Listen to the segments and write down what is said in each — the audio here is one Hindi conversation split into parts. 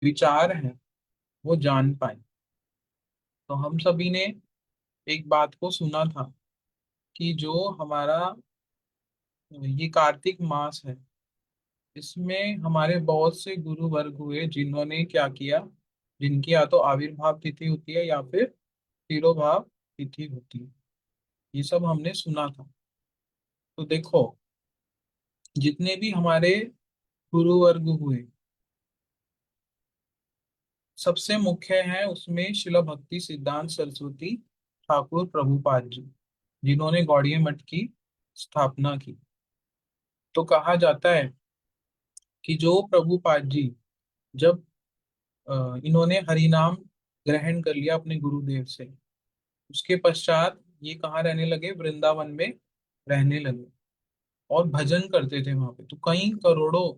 विचार हैं वो जान पाए। तो हम सभी ने एक बात को सुना था कि जो हमारा ये कार्तिक मास है, इसमें हमारे बहुत से गुरु वर्ग हुए जिन्होंने क्या किया, जिनकी या तो आविर्भाव तिथि होती है या फिर तिरोभाव तिथि होती है। ये सब हमने सुना था। तो देखो, जितने भी हमारे गुरु वर्ग हुए, सबसे मुख्य है उसमें शिला भक्ति सिद्धांत सरस्वती ठाकुर प्रभुपाद जी, जिन्होंने गौड़ीय मठ की स्थापना की। तो कहा जाता है कि जो प्रभुपाद जी, जब इन्होंने हरि नाम ग्रहण कर लिया अपने गुरुदेव से, उसके पश्चात ये कहाँ रहने लगे, वृंदावन में रहने लगे और भजन करते थे वहां पे। तो कई करोड़ों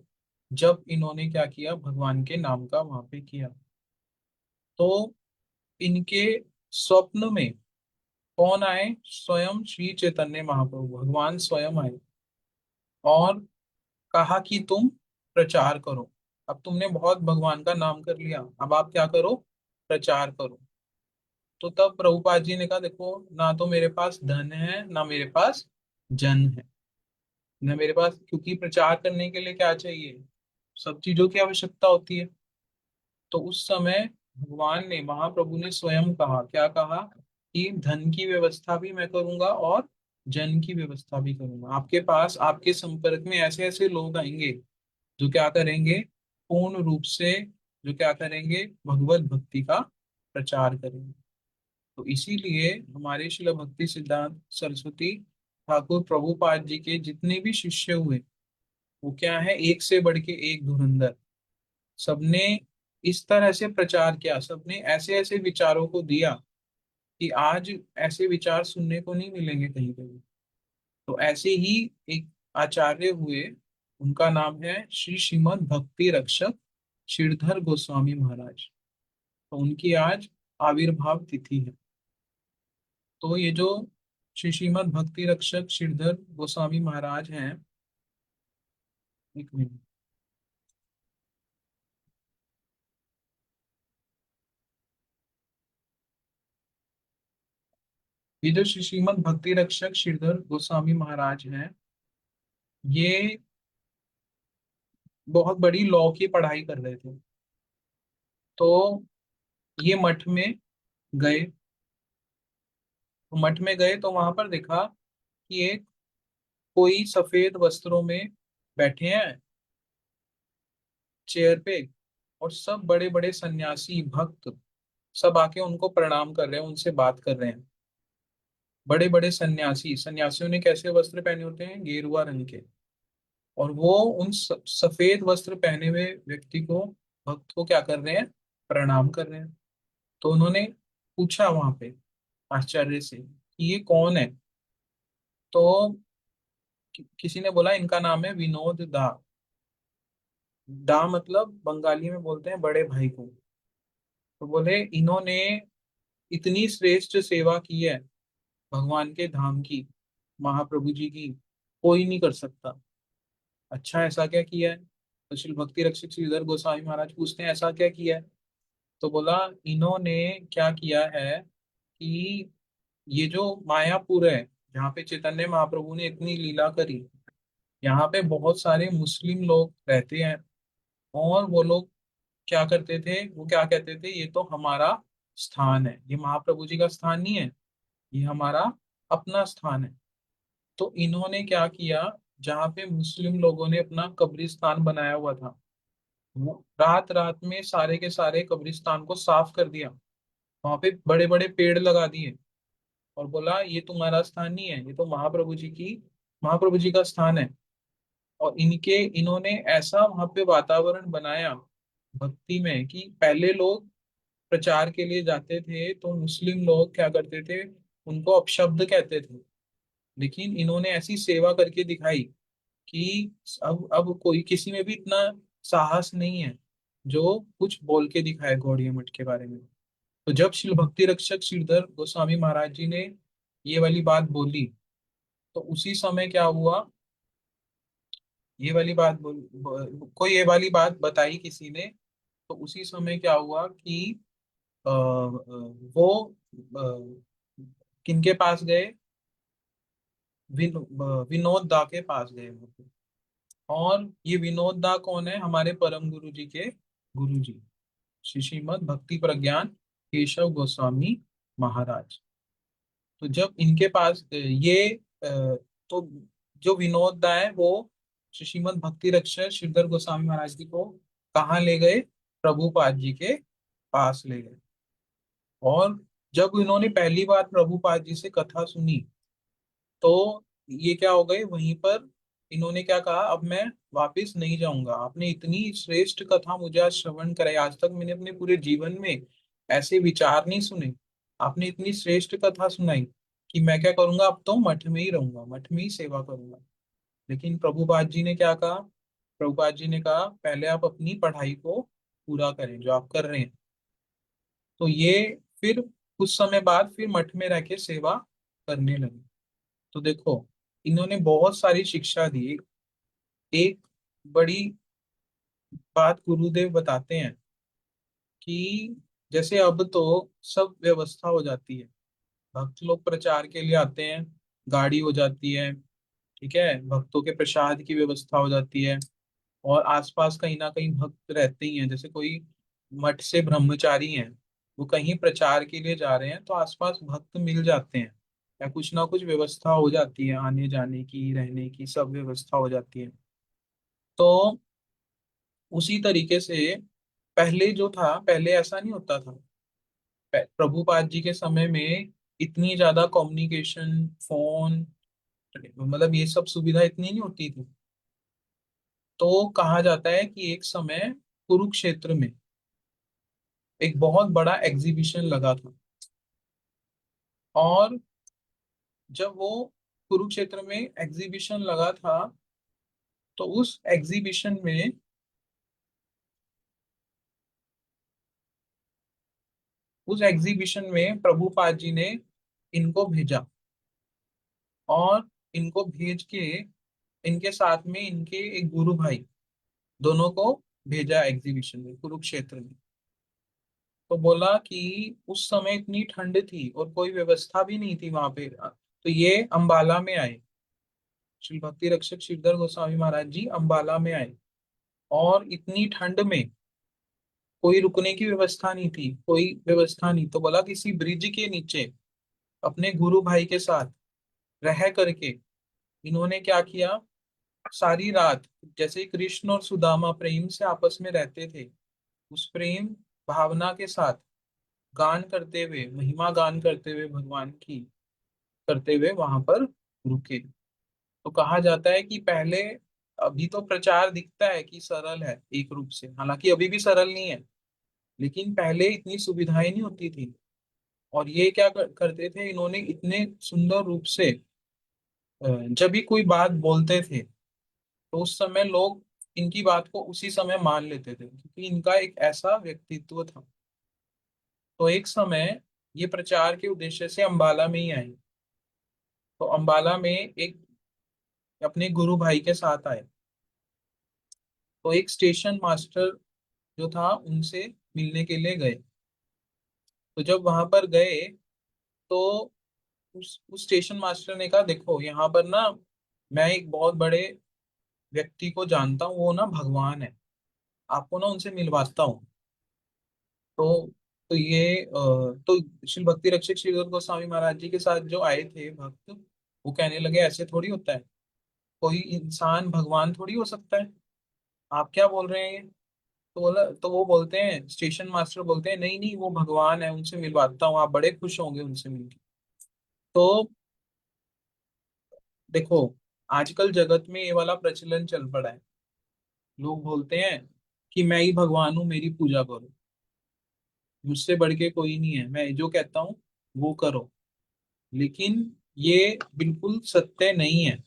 जब इन्होंने क्या किया, भगवान के नाम का वहां पे किया। तो इनके स्वप्न में कौन आए, स्वयं श्री चैतन्य महाप्रभु भगवान स्वयं आए और कहा कि तुम प्रचार करो। अब तुमने बहुत भगवान का नाम कर लिया, अब आप क्या करो, प्रचार करो। तो तब प्रभुपाद जी ने कहा, देखो ना तो मेरे पास धन है ना मेरे पास जन है, ना मेरे पास, क्योंकि प्रचार करने के लिए क्या चाहिए, सब चीजों की आवश्यकता होती है। तो उस समय भगवान ने, महाप्रभु ने स्वयं कहा, क्या कहा, कि धन की व्यवस्था भी मैं करूंगा और जन की व्यवस्था भी करूंगा। आपके पास, आपके संपर्क में ऐसे ऐसे लोग आएंगे जो क्या करेंगे, पूर्ण रूप से जो क्या करेंगे, भगवत भक्ति का प्रचार करेंगे। तो इसीलिए हमारे शिला भक्ति सिद्धांत सरस्वती ठाकुर प्रभुपाद जी के जितने भी शिष्य हुए, वो क्या है, एक से बढ़ के एक धुरंधर। सबने इस तरह से प्रचार किया, सबने ऐसे ऐसे विचारों को दिया कि आज ऐसे विचार सुनने को नहीं मिलेंगे कहीं कहीं। तो ऐसे ही एक आचार्य हुए, उनका नाम है श्री श्रीमद भक्ति रक्षक श्रीधर गोस्वामी महाराज। तो उनकी आज आविर्भाव तिथि है। तो ये जो श्री श्रीमद भक्ति रक्षक श्रीधर गोस्वामी महाराज हैं, एक मिनट, ये जो श्री श्रीमद भक्ति रक्षक श्रीधर गोस्वामी महाराज हैं, ये बहुत बड़ी लॉ की पढ़ाई कर रहे थे। तो ये मठ में गए, तो मठ में गए तो वहां पर देखा कि एक कोई सफेद वस्त्रों में बैठे हैं चेयर पे, और सब बड़े बड़े सन्यासी भक्त सब आके उनको प्रणाम कर रहे हैं, उनसे बात कर रहे हैं। बड़े बड़े सन्यासी, सन्यासियों ने कैसे वस्त्र पहने होते हैं, गेरुआ रंग के। और वो उन सफेद वस्त्र पहने हुए व्यक्ति को, भक्त को क्या कर रहे हैं, प्रणाम कर रहे हैं। तो उन्होंने पूछा वहां पे आश्चर्य से कि ये कौन है। तो किसी ने बोला इनका नाम है विनोद दा। दा मतलब बंगाली में बोलते हैं बड़े भाई को। तो बोले इन्होंने इतनी श्रेष्ठ सेवा की है भगवान के धाम की, महाप्रभु जी की, कोई नहीं कर सकता। अच्छा, ऐसा क्या किया है? तो श्री भक्ति रक्षक श्रीधर गोस्वामी महाराज पूछते हैं, ऐसा क्या किया है? तो बोला, इन्होंने क्या किया है कि ये जो मायापुर है, जहाँ पे चैतन्य महाप्रभु ने इतनी लीला करी, यहाँ पे बहुत सारे मुस्लिम लोग रहते हैं। और वो लोग क्या करते थे, वो क्या कहते थे, ये तो हमारा स्थान है, ये महाप्रभु जी का स्थान नहीं है, ये हमारा अपना स्थान है। तो इन्होंने क्या किया, जहाँ पे मुस्लिम लोगों ने अपना कब्रिस्तान बनाया हुआ था, वो रात रात में सारे के सारे कब्रिस्तान को साफ कर दिया, वहां पे बड़े बड़े पेड़ लगा दिए और बोला ये तुम्हारा स्थान नहीं है, ये तो महाप्रभु जी का स्थान है। और इन्होंने ऐसा वहां पे वातावरण बनाया भक्ति में कि पहले लोग प्रचार के लिए जाते थे तो मुस्लिम लोग क्या करते थे, उनको अपशब्द कहते थे। लेकिन इन्होंने ऐसी सेवा करके दिखाई कि अब कोई किसी में भी इतना साहस नहीं है जो कुछ बोल के दिखाए गौड़िया मठ के बारे में। तो जब शिल भक्ति रक्षक श्रीधर गोस्वामी महाराज जी ने ये वाली बात बोली, तो उसी समय क्या हुआ, ये वाली बात कोई ये वाली बात बताई किसी ने, तो उसी समय क्या हुआ कि वो किनके पास गए, विनोद दा के पास गए वो। और ये विनोद दा कौन है, हमारे परम गुरु जी के गुरु जी, श्री श्रीमद् भक्ति प्रज्ञान केशव गोस्वामी महाराज। तो जब इनके पास तो जो विनोद दा है वो श्रीमद् भक्ति रक्षक श्रीधर गोस्वामी महाराज जी को कहाँ ले गए, प्रभुपाद जी के पास ले गए। और जब इन्होंने पहली बार प्रभुपाद जी से कथा सुनी, तो ये क्या हो गए वहीं पर, इन्होंने क्या कहा, अब मैं वापिस नहीं जाऊंगा। आपने इतनी श्रेष्ठ कथा मुझे आज श्रवण कराई, आज तक मैंने अपने पूरे जीवन में ऐसे विचार नहीं सुने। आपने इतनी श्रेष्ठ कथा सुनाई कि मैं क्या करूंगा, अब तो मठ में ही रहूंगा, मठ में ही सेवा करूंगा। लेकिन प्रभुपाद जी ने क्या कहा, प्रभुपाद जी ने कहा पहले आप अपनी पढ़ाई को पूरा करें जो आप कर रहे हैं। तो ये फिर कुछ समय बाद फिर मठ में रह के सेवा करने लगे। तो देखो, इन्होंने बहुत सारी शिक्षा दी। एक बड़ी बात गुरुदेव बताते हैं कि जैसे अब तो सब व्यवस्था हो जाती है, भक्त लोग प्रचार के लिए आते हैं, गाड़ी हो जाती है, ठीक है, भक्तों के प्रसाद की व्यवस्था हो जाती है। और आसपास कहीं ना कहीं भक्त रहते ही हैं, जैसे कोई मठ से ब्रह्मचारी हैं, वो कहीं प्रचार के लिए जा रहे हैं तो आसपास भक्त मिल जाते हैं, या कुछ ना कुछ व्यवस्था हो जाती है, आने जाने की रहने की सब व्यवस्था हो जाती है। तो उसी तरीके से पहले जो था, पहले ऐसा नहीं होता था। प्रभुपाद जी के समय में इतनी ज्यादा कम्युनिकेशन, फोन, मतलब ये सब सुविधा इतनी नहीं होती थी। तो कहा जाता है कि एक समय कुरुक्षेत्र में एक बहुत बड़ा एग्जीबिशन लगा था। और जब वो कुरुक्षेत्र में एग्जीबिशन लगा था, तो उस एग्जीबिशन में प्रभुपाद जी ने इनको भेजा। और इनको भेज के इनके साथ में इनके एक गुरु भाई, दोनों को भेजा एग्जीबिशन में कुरुक्षेत्र में। तो बोला कि उस समय इतनी ठंड थी और कोई व्यवस्था भी नहीं थी वहां पे, तो ये अंबाला में आए, श्री भक्ति रक्षक श्रीधर गोस्वामी महाराज जी अंबाला में आए। और इतनी ठंड में कोई रुकने की व्यवस्था नहीं थी, कोई व्यवस्था नहीं, तो बोला किसी ब्रिज के नीचे अपने गुरु भाई के साथ रह करके इन्होंने क्या किया, सारी रात, जैसे कृष्ण और सुदामा प्रेम से आपस में रहते थे, उस प्रेम भावना के साथ गान करते हुए, महिमा गान करते हुए, भगवान की करते हुए वहां पर रुके। तो कहा जाता है कि पहले, अभी तो प्रचार दिखता है कि सरल है एक रूप से, हालांकि अभी भी सरल नहीं है, लेकिन पहले इतनी सुविधाएं नहीं होती थी। और ये क्या करते थे, इन्होंने इतने सुंदर रूप से जब भी कोई बात बोलते थे, तो उस समय लोग इनकी बात को उसी समय मान लेते थे, क्योंकि इनका एक ऐसा व्यक्तित्व था। तो एक समय ये प्रचार के उद्देश्य से अंबाला में ही आए। तो अंबाला में एक अपने गुरु भाई के साथ आए। तो एक स्टेशन मास्टर जो था उनसे मिलने के लिए गए। तो जब वहां पर गए, तो उस स्टेशन मास्टर ने कहा, देखो यहाँ पर ना मैं एक बहुत बड़े व्यक्ति को जानता हूँ, वो ना भगवान है, आपको ना उनसे मिलवाता हूँ। तो तो श्री भक्ति रक्षक श्री गोस्वामी महाराज जी के साथ जो आए थे भक्त, वो कहने लगे ऐसे थोड़ी होता है, कोई इंसान भगवान थोड़ी हो सकता है, आप क्या बोल रहे हैं ये। तो वो बोलते हैं, स्टेशन मास्टर बोलते हैं, नहीं नहीं वो भगवान है, उनसे मिलवाता हूँ, आप बड़े खुश होंगे उनसे मिलके। तो देखो, आजकल जगत में ये वाला प्रचलन चल पड़ा है। लोग बोलते हैं कि मैं ही भगवान हूँ, मेरी पूजा करो, मुझसे बढ़ के कोई नहीं है, मैं जो कहता हूँ वो करो। लेकिन ये बिल्कुल सत्य नहीं है।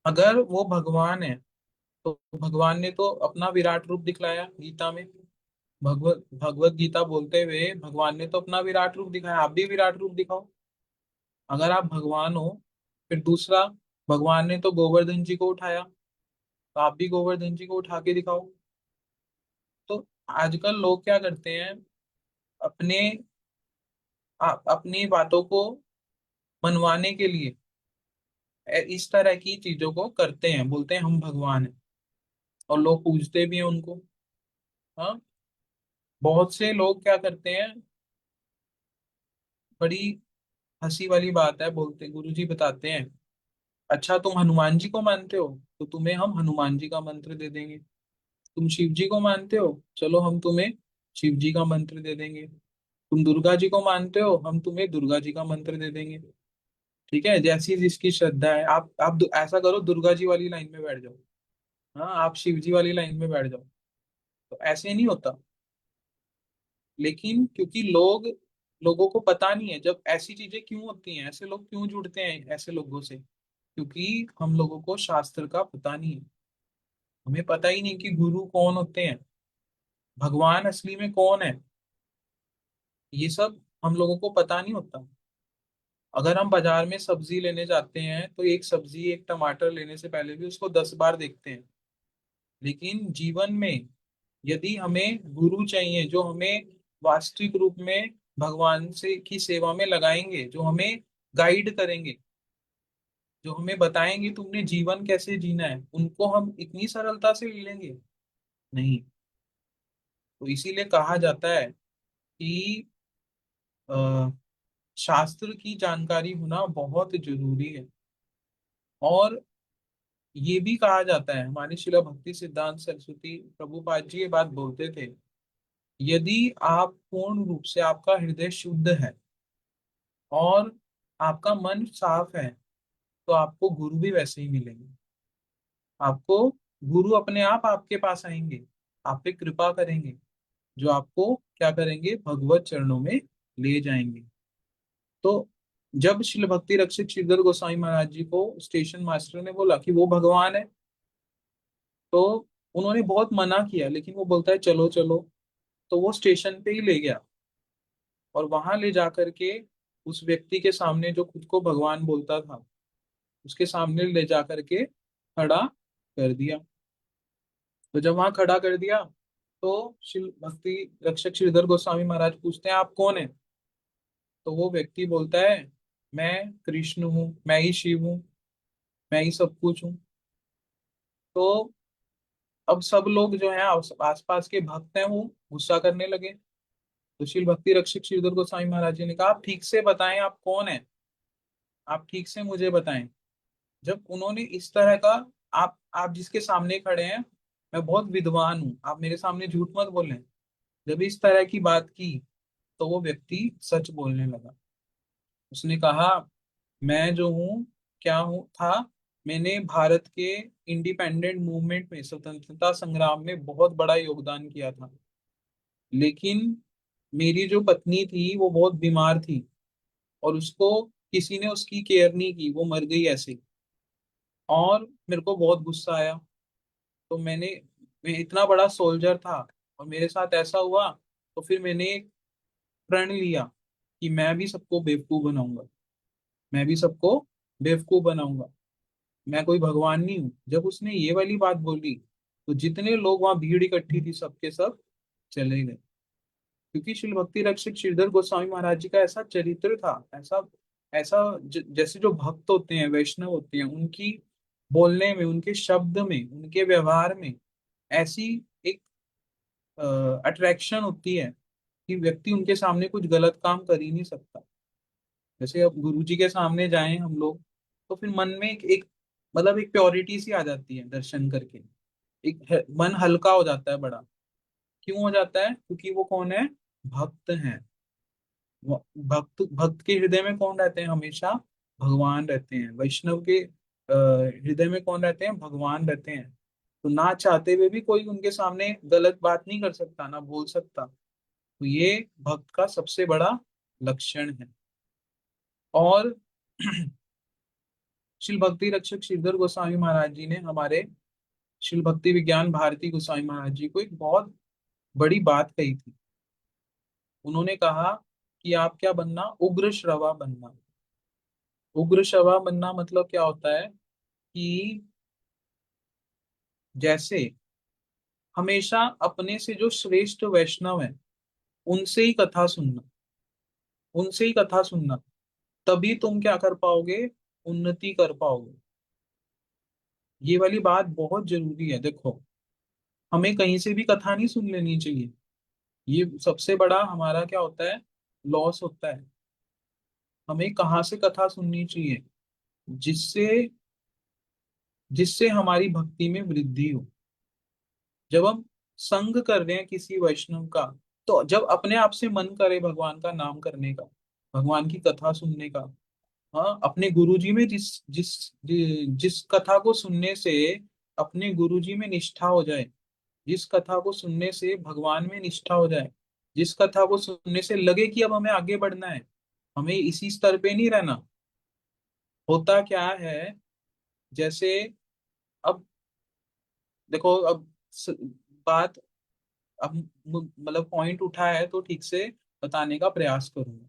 अगर वो भगवान है, तो भगवान ने तो अपना विराट रूप दिखलाया गीता में। भगवत भगवत गीता बोलते हुए भगवान ने तो अपना विराट रूप दिखाया, आप भी विराट रूप दिखाओ। अगर आप भगवान हो, फिर दूसरा, भगवान ने तो गोवर्धन जी को उठाया, तो आप भी गोवर्धन जी को उठा के दिखाओ। तो आजकल लोग क्या करते हैं, अपने अपनी बातों को मनवाने के लिए इस तरह की चीजों को करते हैं, बोलते हैं हम भगवान हैं, और लोग पूजते भी हैं उनको। हाँ, बहुत से लोग क्या करते हैं, बड़ी हंसी वाली बात है, बोलते गुरुजी बताते हैं, अच्छा तुम हनुमान जी को मानते हो, तो तुम्हें हम हनुमान जी का मंत्र दे देंगे। तुम शिव जी को मानते हो, चलो हम तुम्हें शिव जी का मंत्र दे देंगे। तुम दुर्गा जी को मानते हो, हम तुम्हें दुर्गा जी का मंत्र दे देंगे। ठीक है, जैसी जिसकी श्रद्धा है। ऐसा करो, दुर्गा जी वाली लाइन में बैठ जाओ। हाँ, आप शिव जी वाली लाइन में बैठ जाओ। तो ऐसे नहीं होता। लेकिन क्योंकि लोगों को पता नहीं है, जब ऐसी चीजें क्यों होती हैं, ऐसे लोग क्यों जुड़ते हैं ऐसे लोगों से, क्योंकि हम लोगों को शास्त्र का पता नहीं है। हमें पता ही नहीं कि गुरु कौन होते हैं, भगवान असली में कौन है। ये सब हम लोगों को पता नहीं होता। अगर हम बाजार में सब्जी लेने जाते हैं, तो एक सब्जी, एक टमाटर लेने से पहले भी उसको 10 बार देखते हैं। लेकिन जीवन में यदि हमें गुरु चाहिए, जो हमें वास्तविक रूप में भगवान से की सेवा में लगाएंगे, जो हमें गाइड करेंगे, जो हमें बताएंगे तुमने जीवन कैसे जीना है, उनको हम इतनी सरलता से ले लेंगे? नहीं। तो इसीलिए कहा जाता है कि अ, शास्त्र की जानकारी होना बहुत जरूरी है। और ये भी कहा जाता है, हमारे शिला भक्ति सिद्धांत सरस्वती प्रभुपाद जी ये बात बोलते थे, यदि आप पूर्ण रूप से, आपका हृदय शुद्ध है और आपका मन साफ है, तो आपको गुरु भी वैसे ही मिलेंगे। आपको गुरु अपने आप आपके पास आएंगे, आप पे कृपा करेंगे, जो आपको क्या करेंगे, भगवत चरणों में ले जाएंगे। तो जब श्रील भक्ति रक्षक श्रीधर गोस्वामी महाराज जी को स्टेशन मास्टर ने बोला कि वो भगवान है, तो उन्होंने बहुत मना किया, लेकिन वो बोलता है चलो चलो। तो वो स्टेशन पे ही ले गया, और वहां ले जा करके उस व्यक्ति के सामने, जो खुद को भगवान बोलता था, उसके सामने ले जा करके खड़ा कर दिया। तो जब वहां खड़ा कर दिया, तो शिव भक्ति रक्षक श्रीधर गोस्वामी महाराज पूछते हैं आप कौन है? तो वो व्यक्ति बोलता है, मैं कृष्ण हूँ, मैं ही शिव हूँ, मैं ही सब कुछ हूँ। तो अब सब लोग जो है आसपास के भक्त हैं, वो गुस्सा करने लगे। तो शिव भक्ति रक्षक श्रीधर गोस्वामी महाराज जी ने कहा, आप ठीक से बताएं आप कौन है, आप ठीक से मुझे बताएं। जब उन्होंने इस तरह का, आप जिसके सामने खड़े हैं, मैं बहुत विद्वान हूँ, आप मेरे सामने झूठ मत बोलें, जब इस तरह की बात की, तो वो व्यक्ति सच बोलने लगा। उसने कहा, मैं जो हूँ, क्या हूँ था, मैंने भारत के इंडिपेंडेंट मूवमेंट में, स्वतंत्रता संग्राम में बहुत बड़ा योगदान किया था। लेकिन मेरी जो पत्नी थी वो बहुत बीमार थी, और उसको किसी ने उसकी केयर नहीं की, वो मर गई ऐसे ही। और मेरे को बहुत गुस्सा आया। तो मैं इतना बड़ा सोल्जर था, और मेरे साथ ऐसा हुआ। तो फिर मैंने एक प्रण लिया कि मैं भी सबको बेवकूफ बनाऊंगा, मैं भी सबको बेवकूफ बनाऊंगा, मैं कोई भगवान नहीं हूँ। जब उसने ये वाली बात बोली, तो जितने लोग वहां भीड़ इकट्ठी थी, सबके सब चले गए। क्योंकि श्री भक्ति रक्षक श्रीधर गोस्वामी महाराज जी का ऐसा चरित्र था, ऐसा ऐसा जैसे जो भक्त होते हैं, वैष्णव होते हैं, उनकी बोलने में, उनके शब्द में, उनके व्यवहार में ऐसी एक अट्रैक्शन होती है कि व्यक्ति उनके सामने कुछ गलत काम कर ही नहीं सकता। जैसे अब गुरु जी के सामने जाएं हम लोग, तो फिर मन में एक मतलब एक प्योरिटी सी आ जाती है दर्शन करके। मन हल्का हो जाता है बड़ा। क्यों हो जाता है? क्योंकि वो कौन है? भक्त हैं। भक्त भक्त के हृदय में कौन रहते हैं हमेशा? भगवान रहते हैं। वैष्णव के हृदय में कौन रहते हैं? भगवान रहते हैं। तो ना चाहते हुए भी कोई उनके सामने गलत बात नहीं कर सकता, ना बोल सकता। तो ये भक्त का सबसे बड़ा लक्षण है। और शिल भक्ति रक्षक श्रीधर गोस्वामी महाराज जी ने हमारे शिल भक्ति विज्ञान भारती गोस्वामी महाराज जी को एक बहुत बड़ी बात कही थी। उन्होंने कहा कि आप क्या बनना? उग्र श्रवा बनना। उग्र श्रवा बनना मतलब क्या होता है कि जैसे हमेशा अपने से जो श्रेष्ठ वैष्णव है उनसे ही कथा सुनना, उनसे ही कथा सुनना। तभी तुम क्या कर पाओगे, उन्नति कर पाओगे। ये वाली बात बहुत जरूरी है। देखो, हमें कहीं से भी कथा नहीं सुन लेनी चाहिए। ये सबसे बड़ा हमारा क्या होता है, लॉस होता है। हमें कहाँ से कथा सुननी चाहिए, जिससे जिससे हमारी भक्ति में वृद्धि हो। जब हम संग कर रहे हैं किसी वैष्णव का, तो जब अपने आप से मन करे भगवान का नाम करने का, भगवान की कथा सुनने का, हाँ, अपने गुरुजी में जिस जिस जिस कथा को सुनने से अपने गुरुजी में निष्ठा हो जाए, जिस कथा को सुनने से भगवान में निष्ठा हो जाए, जिस कथा को सुनने से लगे कि अब हमें आगे बढ़ना है, हमें इसी स्तर पे नहीं रहना। होता क्या है, जैसे अब देखो, अब बात, अब मतलब पॉइंट उठा है तो ठीक से बताने का प्रयास करूंगा।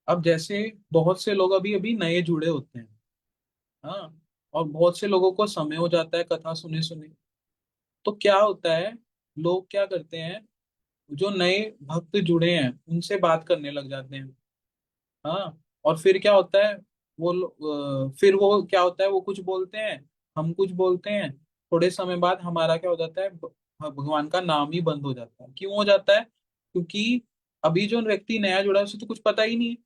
अब जैसे बहुत से लोग अभी अभी नए जुड़े होते हैं, हाँ, और बहुत से लोगों को समय हो जाता है कथा सुने सुने। तो क्या होता है, लोग क्या करते हैं, जो नए भक्त जुड़े हैं उनसे बात करने लग जाते हैं। हाँ, और फिर क्या होता है, फिर वो क्या होता है, वो कुछ बोलते हैं, हम कुछ बोलते हैं। थोड़े समय बाद हमारा क्या हो जाता है, भगवान का नाम ही बंद हो जाता है। क्यों हो जाता है? क्योंकि अभी जो व्यक्ति नया जुड़ा है उसे तो कुछ पता ही नहीं है,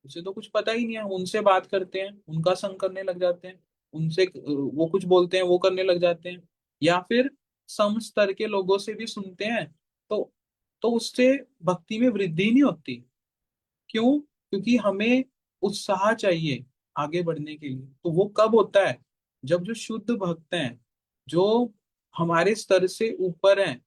उसे तो कुछ पता ही नहीं है। उनसे बात करते हैं, उनका संग करने लग जाते हैं, उनसे वो कुछ बोलते हैं वो करने लग जाते हैं, या फिर सम स्तर के लोगों से भी सुनते हैं। तो उससे भक्ति में वृद्धि नहीं होती। क्यों? क्योंकि हमें उत्साह चाहिए आगे बढ़ने के लिए। तो वो कब होता है, जब जो शुद्ध भक्त हैं, जो हमारे स्तर से ऊपर हैं,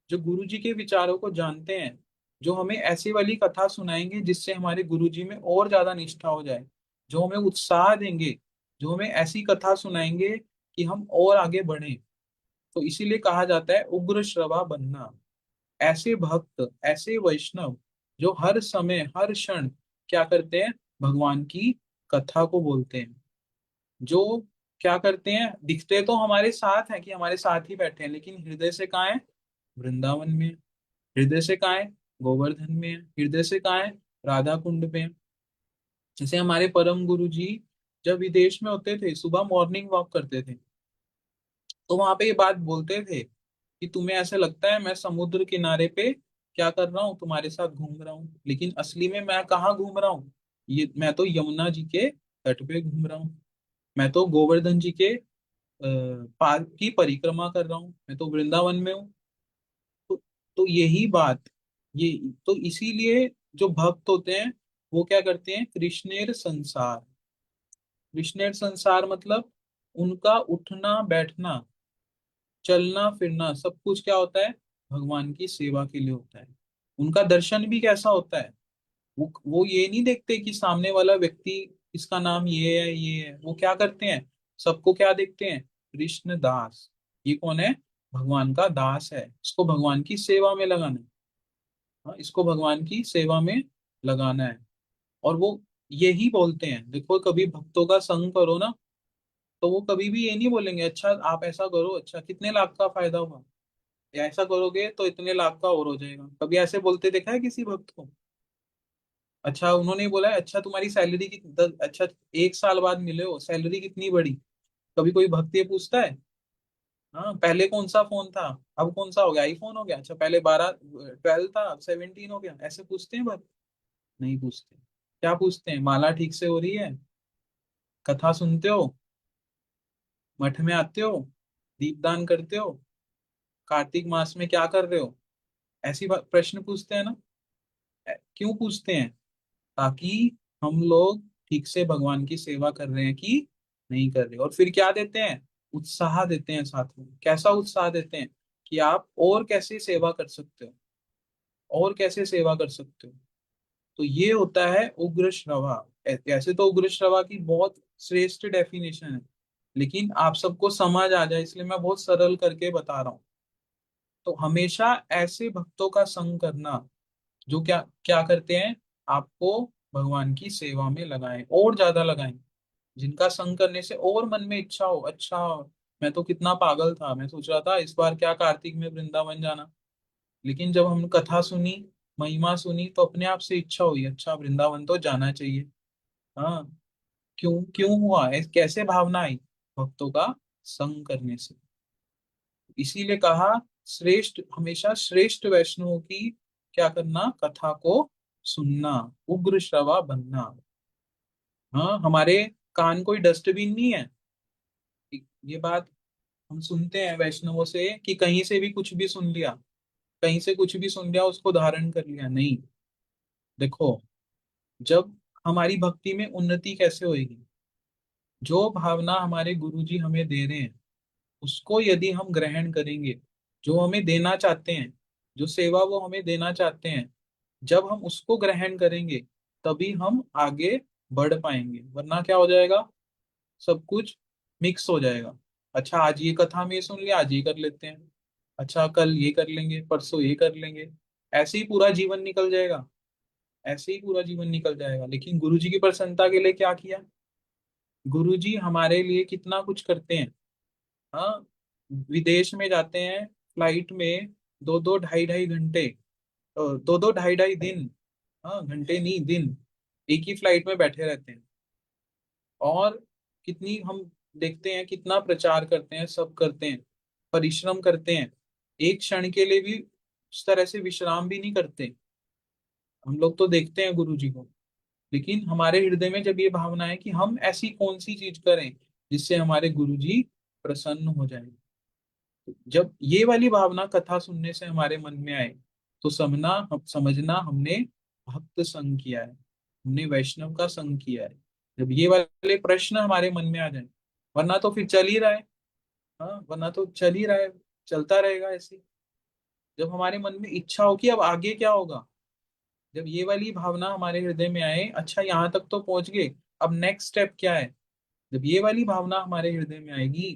जो गुरु जी के विचारों को जानते हैं, जो हमें ऐसी वाली कथा सुनाएंगे जिससे हमारे गुरु जी में और ज्यादा निष्ठा हो जाए, जो हमें उत्साह देंगे, जो हमें ऐसी कथा सुनाएंगे कि हम और आगे बढ़ें। तो इसीलिए कहा जाता है उग्र श्रवा बनना। ऐसे भक्त, ऐसे वैष्णव जो हर समय हर क्षण क्या करते हैं, भगवान की कथा को बोलते हैं। जो क्या करते हैं, दिखते तो हमारे साथ हैं कि हमारे साथ ही बैठे हैं, लेकिन हृदय से कहाँ है, वृंदावन में। हृदय से कहाँ है, गोवर्धन में। हृदय से कहाँ है, राधा कुंड में। जैसे हमारे परम गुरु जी जब विदेश में होते थे, सुबह मॉर्निंग वॉक करते थे, तो वहां पे ये बात बोलते थे कि तुम्हें ऐसा लगता है मैं समुद्र किनारे पे क्या कर रहा हूँ, तुम्हारे साथ घूम रहा हूँ, लेकिन असली में मैं कहाँ घूम रहा हूँ, ये मैं तो यमुना जी के तट पे घूम रहा हूँ। मैं तो गोवर्धन जी के पार्क की परिक्रमा कर रहा हूँ, मैं तो वृंदावन में हूँ। तो, यही बात, ये तो इसीलिए जो भक्त होते हैं वो क्या करते हैं, कृष्णेर संसार। कृष्णेर संसार मतलब उनका उठना बैठना, चलना फिरना सब कुछ क्या होता है, भगवान की सेवा के लिए होता है। उनका दर्शन भी कैसा होता है, वो ये नहीं देखते कि सामने वाला व्यक्ति, इसका नाम ये है ये है। वो क्या करते हैं, सबको क्या देखते हैं, कृष्ण दास। ये कौन है, भगवान का दास है, इसको भगवान की सेवा में लगाना है। हाँ, इसको भगवान की सेवा में लगाना है। और वो यही बोलते हैं, देखो कभी भक्तों का संग करो ना, तो वो कभी भी ये नहीं बोलेंगे अच्छा आप ऐसा करो, अच्छा कितने लाख का फायदा हुआ, या ऐसा करोगे तो इतने लाख का और हो जाएगा। कभी ऐसे बोलते देखा है किसी भक्त को? अच्छा उन्होंने बोला है अच्छा तुम्हारी सैलरी की अच्छा, एक साल बाद मिले हो सैलरी कितनी बढ़ी, कभी कोई भक्त ये पूछता है? हाँ, पहले कौन सा फोन था, अब कौन सा हो गया, आईफोन हो गया, अच्छा पहले 12 12 था अब 17 हो गया, ऐसे पूछते हैं भक्त? नहीं पूछते। क्या पूछते हैं, माला ठीक से हो रही है, कथा सुनते हो, मठ में आते हो, दीपदान करते हो, कार्तिक मास में क्या कर रहे हो, ऐसी प्रश्न पूछते हैं ना। क्यों पूछते हैं? ताकि हम लोग ठीक से भगवान की सेवा कर रहे हैं कि नहीं कर रहे। और फिर क्या देते हैं, उत्साह देते हैं साथ में। कैसा उत्साह देते हैं, कि आप और कैसे सेवा कर सकते हो, और कैसे सेवा कर सकते हो। तो ये होता है उग्र श्रवा। ऐसे तो उग्र श्रवा की बहुत श्रेष्ठ डेफिनेशन है, लेकिन आप सबको समझ आ जाए इसलिए मैं बहुत सरल करके बता रहा हूँ। तो हमेशा ऐसे भक्तों का संग करना जो क्या क्या करते हैं, आपको भगवान की सेवा में लगाएं और ज्यादा लगाएं, जिनका संग करने से और मन में इच्छा हो, अच्छा मैं तो कितना पागल था, मैं सोच रहा था इस बार क्या कार्तिक में वृंदावन जाना। लेकिन जब हम कथा सुनी, महिमा सुनी, तो अपने आप से इच्छा हुई, अच्छा वृंदावन तो जाना चाहिए। हाँ। क्यों क्यों हुआ कैसे भावना आई? भक्तों का संग करने से। इसीलिए कहा, श्रेष्ठ हमेशा श्रेष्ठ वैष्णवों की क्या करना, कथा को सुनना, उग्र श्रवा बनना। हाँ, हमारे कान कोई डस्टबिन नहीं है। ये बात हम सुनते हैं वैष्णवों से कि कहीं से भी कुछ भी सुन लिया, कहीं से कुछ भी सुन लिया उसको धारण कर लिया, नहीं। देखो, जब हमारी भक्ति में उन्नति कैसे होगी, जो भावना हमारे गुरुजी हमें दे रहे हैं उसको यदि हम ग्रहण करेंगे, जो हमें देना चाहते हैं, जो सेवा वो हमें देना चाहते हैं, जब हम उसको ग्रहण करेंगे तभी हम आगे बढ़ पाएंगे। वरना क्या हो जाएगा, सब कुछ मिक्स हो जाएगा। अच्छा, आज ये कथा में ये सुन लिया, आज ये कर लेते हैं। अच्छा, कल ये कर लेंगे, परसों ये कर लेंगे। ऐसे ही पूरा जीवन निकल जाएगा, ऐसे ही पूरा जीवन निकल जाएगा। लेकिन गुरु जी की प्रसन्नता के लिए क्या किया? गुरु जी हमारे लिए कितना कुछ करते हैं। हाँ, विदेश में जाते हैं फ्लाइट में, दो दो ढाई ढाई घंटे, दो दो ढाई ढाई दिन, हाँ घंटे नहीं दिन, एक ही फ्लाइट में बैठे रहते हैं। और कितनी हम देखते हैं, कितना प्रचार करते हैं, सब करते हैं, परिश्रम करते हैं। एक क्षण के लिए भी उस तरह से विश्राम भी नहीं करते। हम लोग तो देखते हैं गुरु जी को, लेकिन हमारे हृदय में जब ये भावना है कि हम ऐसी कौन सी चीज करें जिससे हमारे गुरु जी प्रसन्न हो जाए, जब ये वाली भावना कथा सुनने से हमारे मन में आए, तो समझना हमने भक्त संग किया है, हमने वैष्णव का संग किया है। जब ये वाले प्रश्न हमारे मन में आ जाए, वरना तो फिर चल ही रहा है। हाँ, वरना तो चल ही रहा है, चलता रहेगा ऐसे ही। जब हमारे मन में इच्छा हो कि अब आगे क्या होगा, जब ये वाली भावना हमारे हृदय में आए, अच्छा यहाँ तक तो पहुंच गए, अब नेक्स्ट स्टेप क्या है, जब ये वाली भावना हमारे हृदय में आएगी,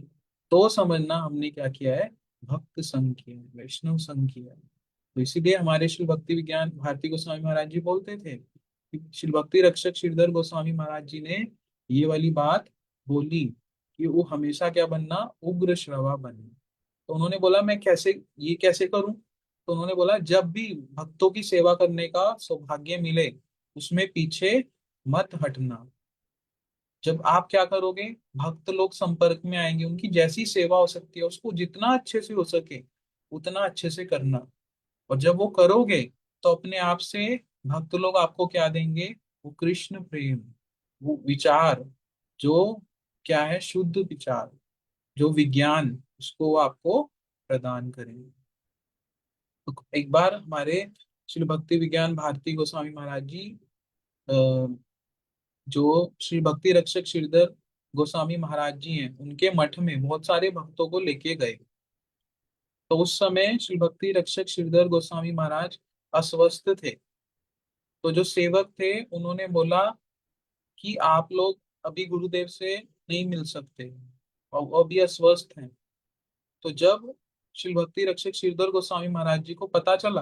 तो समझना हमने क्या किया है, भक्त संग किया है, वैष्णव संग किया है। तो इसीलिए हमारे श्री भक्ति विज्ञान भारती गोस्वामी महाराज जी बोलते थे कि श्री भक्ति रक्षक श्रीधर गोस्वामी महाराज जी ने ये वाली बात बोली कि वो हमेशा क्या बनना, उग्र श्रवा बनना। तो उन्होंने बोला मैं कैसे, ये कैसे करूं? तो उन्होंने बोला जब भी भक्तों की सेवा करने का सौभाग्य मिले, उसमें पीछे मत हटना। जब आप क्या करोगे, भक्त लोग संपर्क में आएंगे, उनकी जैसी सेवा हो सकती है उसको जितना अच्छे से हो सके उतना अच्छे से करना। और जब वो करोगे, तो अपने आप से भक्त लोग आपको क्या देंगे, वो कृष्ण प्रेम, वो विचार, जो क्या है, शुद्ध विचार, जो विज्ञान, उसको वो आपको प्रदान करेंगे। तो एक बार हमारे श्री भक्ति विज्ञान भारती गोस्वामी महाराज जी, अ, जो श्री भक्ति रक्षक श्रीधर गोस्वामी महाराज जी हैं, उनके मठ में बहुत सारे भक्तों को लेके गए। तो उस समय श्री भक्ति रक्षक श्रीधर गोस्वामी महाराज अस्वस्थ थे। तो जो सेवक थे उन्होंने बोला कि आप लोग अभी गुरुदेव से नहीं मिल सकते और वो अभी अस्वस्थ हैं। तो जब श्री भक्ति रक्षक श्रीधर गोस्वामी महाराज जी को पता चला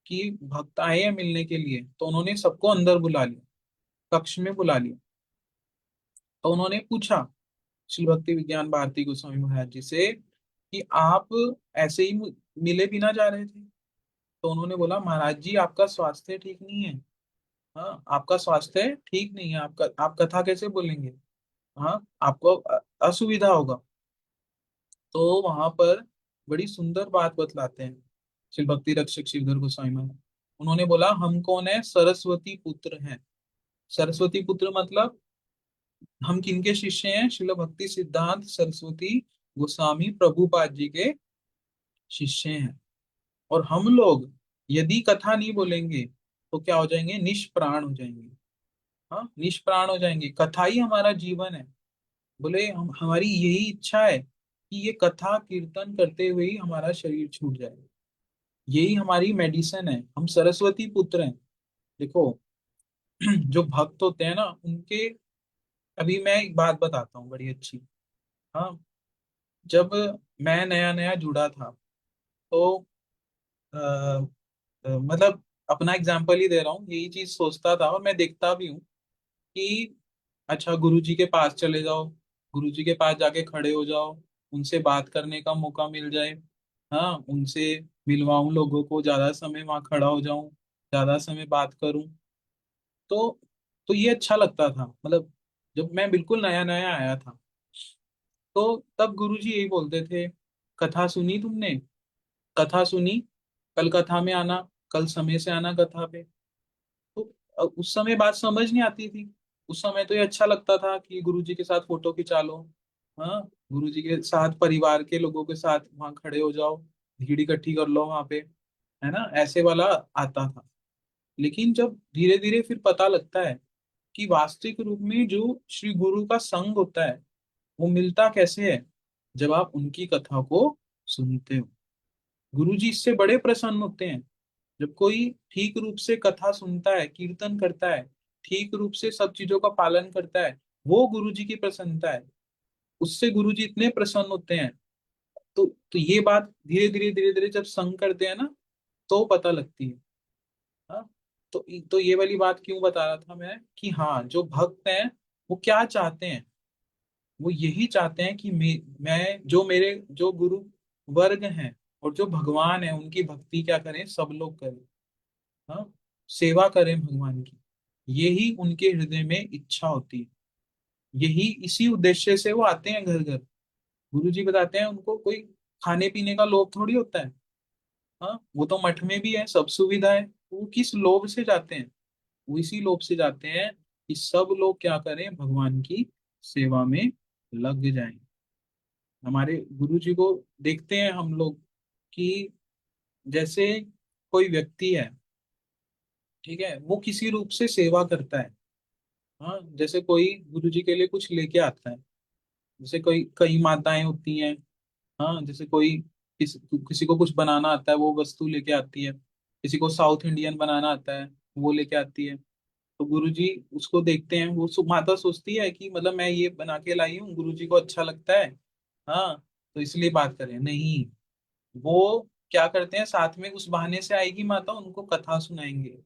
कि भक्त आए हैं मिलने के लिए, तो उन्होंने सबको अंदर बुला लिया, कक्ष में बुला लिया। तो उन्होंने पूछा श्री भक्ति विज्ञान भारती गोस्वामी महाराज जी से कि आप ऐसे ही मिले बिना जा रहे थे? तो उन्होंने बोला महाराज जी आपका स्वास्थ्य ठीक नहीं है। हाँ, आपका स्वास्थ्य ठीक नहीं है, आपका आप कथा कैसे बोलेंगे? हाँ, आपको असुविधा होगा। तो वहां पर बड़ी सुंदर बात बतलाते हैं श्री भक्ति रक्षक श्रीधर गोस्वामी महाराज। उन्होंने बोला हम कौन है, सरस्वती पुत्र हैं। सरस्वती पुत्र मतलब हम किनके शिष्य हैं, श्रील भक्ति सिद्धांत सरस्वती गोस्वामी प्रभुपाद जी के शिष्य हैं। और हम लोग यदि कथा नहीं बोलेंगे तो क्या हो जाएंगे, निष्प्राण हो जाएंगे। हाँ, निष्प्राण हो जाएंगे, कथा ही हमारा जीवन है। बोले हम हमारी यही इच्छा है कि ये कथा कीर्तन करते हुए ही हमारा शरीर छूट जाए, यही हमारी मेडिसिन है, हम सरस्वती पुत्र हैं। देखो, जो भक्त होते हैं ना उनके, अभी मैं एक बात बताता हूँ बड़ी अच्छी। हाँ, जब मैं नया नया जुड़ा था, तो मतलब अपना एग्जाम्पल ही दे रहा हूँ, यही चीज सोचता था और मैं देखता भी हूँ कि अच्छा गुरु जी के पास चले जाओ, गुरु जी के पास जाके खड़े हो जाओ, उनसे बात करने का मौका मिल जाए। हाँ, उनसे मिलवाऊं लोगों को, ज्यादा समय वहां खड़ा हो जाऊं, ज्यादा समय बात करूं। तो तो ये अच्छा लगता था, मतलब जब मैं बिल्कुल नया नया आया था। तो तब गुरुजी यही बोलते थे, कथा सुनी तुमने, कथा सुनी, कल कथा में आना, कल समय से आना कथा पे। तो उस समय बात समझ नहीं आती थी। उस समय तो ये अच्छा लगता था कि गुरुजी के साथ फोटो खिंचा लो। हाँ, गुरुजी के साथ परिवार के लोगों के साथ वहां खड़े हो जाओ, भीड़ इकट्ठी कर लो वहां पे, है ना, ऐसे वाला आता था। लेकिन जब धीरे धीरे फिर पता लगता है कि वास्तविक रूप में जो श्री गुरु का संग होता है वो मिलता कैसे है, जब आप उनकी कथा को सुनते हो। गुरु जी इससे बड़े प्रसन्न होते हैं। जब कोई ठीक रूप से कथा सुनता है, कीर्तन करता है, ठीक रूप से सब चीजों का पालन करता है, वो गुरु जी की प्रसन्नता है। उससे गुरु जी इतने प्रसन्न होते हैं। तो ये बात धीरे धीरे धीरे धीरे जब संग करते हैं ना, तो पता लगती है। हाँ, तो ये वाली बात क्यों बता रहा था मैं, कि हाँ, जो भक्त हैं वो क्या चाहते हैं, वो यही चाहते हैं कि मैं जो मेरे जो गुरु वर्ग हैं और जो भगवान है उनकी भक्ति क्या करें, सब लोग करें। हाँ, सेवा करें भगवान की, यही उनके हृदय में इच्छा होती है। यही इसी उद्देश्य से वो आते हैं घर घर। गुरु जी बताते हैं उनको कोई खाने पीने का लोभ थोड़ी होता है। हाँ, वो तो मठ में भी है, सब सुविधा है, वो किस लोभ से जाते हैं, वो इसी लोभ से जाते हैं कि सब लोग क्या करें, भगवान की सेवा में लग जाएं। हमारे गुरु जी को देखते हैं हम लोग कि जैसे कोई व्यक्ति है, ठीक है, वो किसी रूप से सेवा करता है। हाँ, जैसे कोई गुरु जी के लिए कुछ लेके आता है, जैसे कोई कई माताएं होती हैं। हाँ, जैसे कोई किसी को कुछ बनाना आता है, वो वस्तु लेके आती है। किसी को साउथ इंडियन बनाना आता है, वो लेके आती है। तो गुरुजी उसको देखते हैं, वो माता सोचती है कि मतलब मैं ये बना के लाई हूँ, गुरुजी को अच्छा लगता है। हाँ, तो इसलिए बात करें नहीं, वो क्या करते हैं, साथ में उस बहाने से आएगी माता, उनको कथा सुनाएंगे,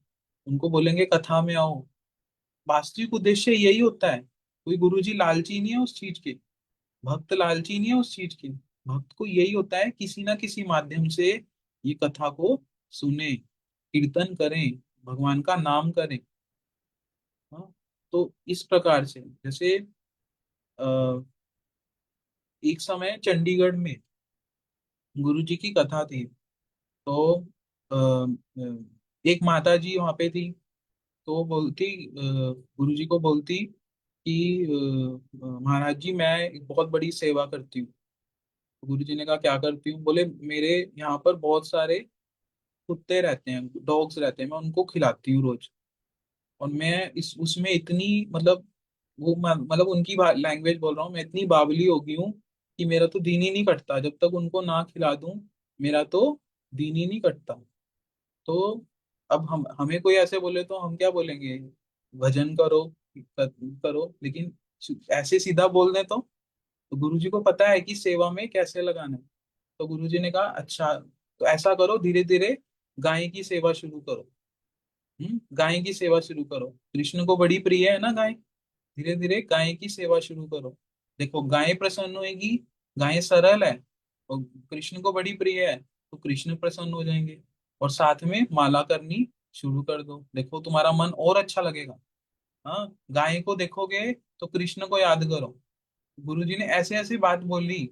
उनको बोलेंगे कथा में आओ। वास्तविक उद्देश्य यही होता है। कोई गुरुजी लालची नहीं है उस चीज के, भक्त लालची नहीं है उस चीज के। भक्त को यही होता है किसी ना किसी माध्यम से ये कथा को सुने, कीर्तन करें, भगवान का नाम करें। हाँ, तो इस प्रकार से जैसे अ, एक समय चंडीगढ़ में गुरु जी की कथा थी। तो एक माता जी वहां पे थी। तो वो बोलती, गुरु जी को बोलती कि महाराज जी, मैं एक बहुत बड़ी सेवा करती हूँ। गुरु जी ने कहा क्या करती हूँ, बोले मेरे यहाँ पर बहुत सारे कुत्ते रहते हैं, डॉग्स रहते हैं, मैं उनको खिलाती हूँ रोज। और मैं इस उसमें इतनी मतलब मतलब उनकी लैंग्वेज बोल रहा हूँ, मैं इतनी बावली हो गई हूँ कि मेरा तो दिन ही नहीं कटता जब तक उनको ना खिला दूं। मेरा तो दिन ही नहीं कटता। तो अब हम हमें कोई ऐसे बोले तो हम क्या बोलेंगे, भजन करो, करो, लेकिन ऐसे सीधा बोल दें तो गुरुजी को पता है कि सेवा में कैसे लगाना है। तो गुरुजी ने कहा अच्छा, तो ऐसा करो, धीरे धीरे गाय की सेवा शुरू करो। गाय की सेवा शुरू करो, कृष्ण को बड़ी प्रिय है ना गाय। धीरे धीरे गाय की सेवा शुरू करो, देखो गाय प्रसन्न होएगी, गाय सरल है और कृष्ण को बड़ी प्रिय है, तो कृष्ण प्रसन्न हो जाएंगे। और साथ में माला करनी शुरू कर दो, देखो तुम्हारा मन और अच्छा लगेगा। हाँ, गाय को देखोगे तो कृष्ण को याद करो। गुरुजी ने ऐसे ऐसे बात बोली।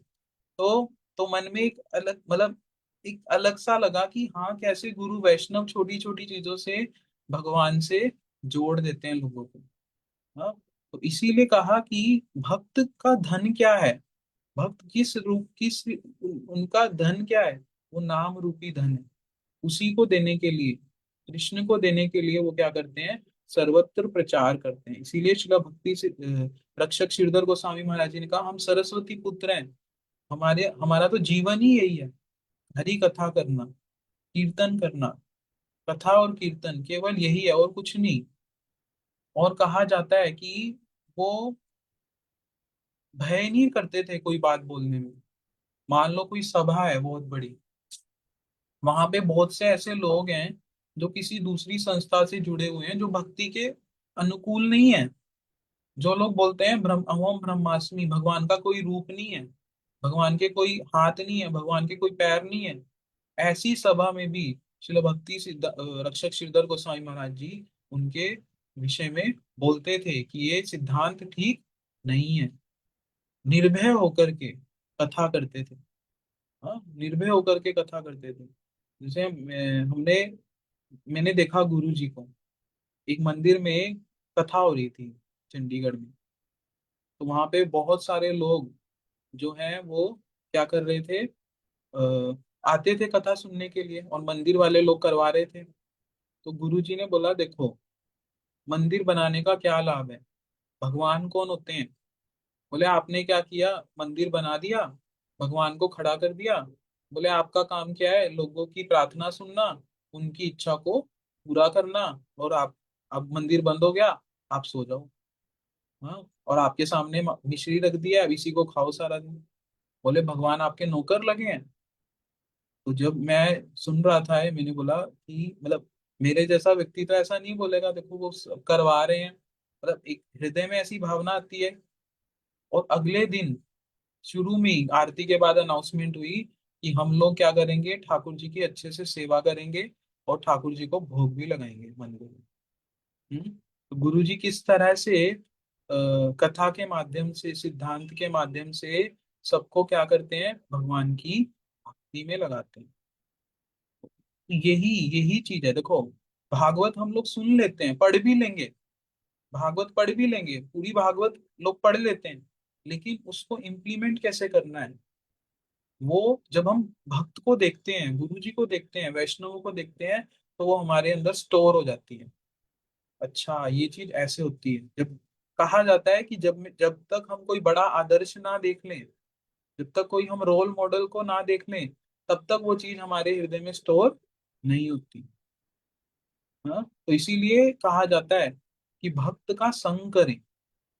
तो मन में एक अलग मतलब एक अलग सा लगा कि हाँ, कैसे गुरु वैष्णव छोटी छोटी चीजों से भगवान से जोड़ देते हैं लोगों को। हाँ, तो इसीलिए कहा कि भक्त का धन क्या है, भक्त उनका धन क्या है, वो नाम रूपी धन है। उसी को देने के लिए, कृष्ण को देने के लिए वो क्या करते हैं, सर्वत्र प्रचार करते हैं। इसीलिए शिला भक्ति से रक्षक श्रीधर गोस्वामी महाराज जी ने कहा, हम सरस्वती पुत्र हैं। हमारे हमारा तो जीवन ही यही है, हरि कथा करना, कीर्तन करना। कथा और कीर्तन केवल यही है और कुछ नहीं। और कहा जाता है कि वो भय नहीं करते थे कोई बात बोलने में। मान लो कोई सभा है बहुत बड़ी, वहां पे बहुत से ऐसे लोग हैं जो किसी दूसरी संस्था से जुड़े हुए हैं, जो भक्ति के अनुकूल नहीं है। जो लोग बोलते हैं ब्रह्म अहम ब्रह्मास्मि, भगवान का कोई रूप नहीं है, भगवान के कोई हाथ नहीं है, भगवान के कोई पैर नहीं है। ऐसी सभा में भी श्रील भक्ति रक्षक श्रीधर गोस्वामी महाराज जी उनके विषय में बोलते थे कि ये सिद्धांत ठीक नहीं है। निर्भय होकर के कथा करते थे। हाँ, निर्भय होकर के कथा करते थे। जैसे मैंने देखा गुरु जी को एक मंदिर में कथा हो रही थी चंडीगढ़ में। तो वहां पे बहुत सारे लोग जो हैं वो क्या कर रहे थे, आते थे कथा सुनने के लिए, और मंदिर वाले लोग करवा रहे थे। तो गुरु जी ने बोला देखो, मंदिर बनाने का क्या लाभ है, भगवान कौन होते हैं। बोले आपने क्या किया, मंदिर बना दिया, भगवान को खड़ा कर दिया। बोले आपका काम क्या है, लोगों की प्रार्थना सुनना, उनकी इच्छा को पूरा करना, और आप, अब मंदिर बंद हो गया, आप सो जाओ। हाँ, और आपके सामने मिश्री रख दिया, अब इसी को खाओ सारा दिन। बोले भगवान आपके नौकर लगे हैं। तो जब मैं सुन रहा था ये, मैंने बोला कि मतलब मेरे जैसा व्यक्ति तो ऐसा नहीं बोलेगा, देखो वो सब करवा रहे हैं, मतलब एक हृदय में ऐसी भावना आती है। और अगले दिन शुरू में ही आरती के बाद अनाउंसमेंट हुई कि हम लोग क्या करेंगे, ठाकुर जी की अच्छे से सेवा करेंगे और ठाकुर जी को भोग भी लगाएंगे मंदिर में। तो गुरु जी किस तरह से कथा के माध्यम से, सिद्धांत के माध्यम से सबको क्या करते हैं, भगवान की भक्ति में लगाते हैं। यही यही चीज है देखो। भागवत हम लोग सुन लेते हैं, पढ़ भी लेंगे, भागवत पढ़ भी लेंगे, पूरी भागवत लोग पढ़ लेते हैं, लेकिन उसको इम्प्लीमेंट कैसे करना है, वो जब हम भक्त को देखते हैं, गुरु जी को देखते हैं, वैष्णवों को देखते हैं, तो वो हमारे अंदर स्टोर हो जाती है। अच्छा ये चीज ऐसे होती है। जब कहा जाता है कि जब जब तक हम कोई बड़ा आदर्श ना देख लें, जब तक कोई हम रोल मॉडल को ना देख लें, तब तक वो चीज हमारे हृदय में स्टोर नहीं होती। हाँ, तो इसीलिए कहा जाता है कि भक्त का संग करें।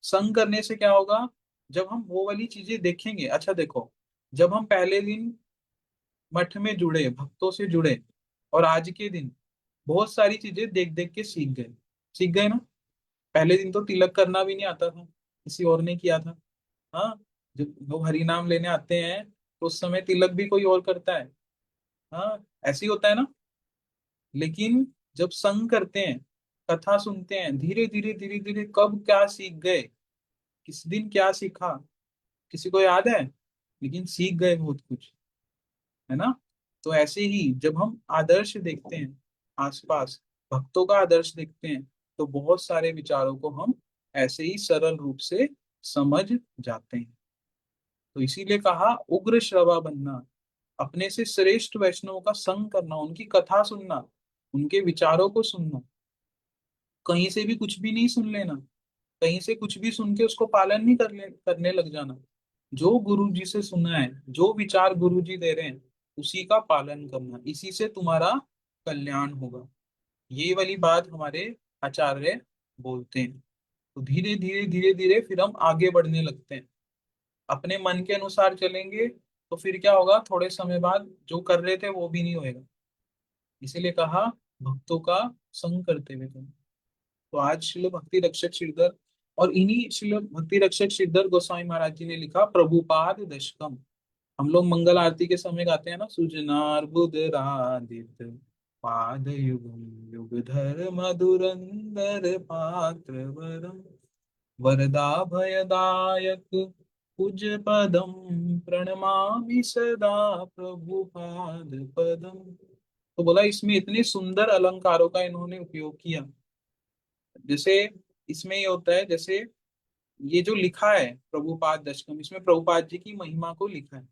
संग करने से क्या होगा, जब हम वो वाली चीजें देखेंगे। अच्छा देखो, जब हम पहले दिन मठ में जुड़े, भक्तों से जुड़े, और आज के दिन बहुत सारी चीजें देख देख के सीख गए ना। पहले दिन तो तिलक करना भी नहीं आता था, किसी और ने किया था। हाँ, जब लोग हरि नाम लेने आते हैं तो उस समय तिलक भी कोई और करता है। हाँ, ऐसे ही होता है ना। लेकिन जब संग करते हैं, कथा सुनते हैं, धीरे धीरे धीरे धीरे कब क्या सीख गए, किस दिन क्या सीखा, किसी को याद है, लेकिन सीख गए बहुत कुछ, है ना। तो ऐसे ही जब हम आदर्श देखते हैं आसपास, भक्तों का आदर्श देखते हैं, तो बहुत सारे विचारों को हम ऐसे ही सरल रूप से समझ जाते हैं। तो इसीलिए कहा उग्र श्रवा बनना, अपने से श्रेष्ठ वैष्णवों का संग करना, उनकी कथा सुनना, उनके विचारों को सुनना। कहीं से भी कुछ भी नहीं सुन लेना, कहीं से कुछ भी सुन के उसको पालन नहीं करने लग जाना। जो गुरु जी से सुना है, जो विचार गुरु जी दे रहे हैं, उसी का पालन करना, इसी से तुम्हारा कल्याण होगा। ये वाली बात हमारे आचार्य बोलते हैं। तो धीरे धीरे धीरे धीरे फिर हम आगे बढ़ने लगते हैं, अपने मन के अनुसार चलेंगे, तो फिर क्या होगा, थोड़े समय बाद जो कर रहे थे वो भी नहीं होएगा। इसीलिए कहा भक्तों का संग करते हुए तुम। तो आज शिल भक्ति रक्षक श्रीधर, और इन्हीं शिल भक्ति रक्षक श्रीधर गोस्वामी महाराज जी ने लिखा प्रभुपाद दशकम। हम लोग मंगल आरती के समय गाते हैं ना, सुजनार बुध राधित पाद युगम युगधर मधुरंदर पात्र वरम वरदा भयदायक पूज पदम प्रणमामि सदा प्रभुपाद पदम। तो बोला इसमें इतने सुंदर अलंकारों का इन्होंने उपयोग किया। जैसे इसमें ये होता है, जैसे ये जो लिखा है प्रभुपाद दशकम, इसमें प्रभुपाद जी की महिमा को लिखा है।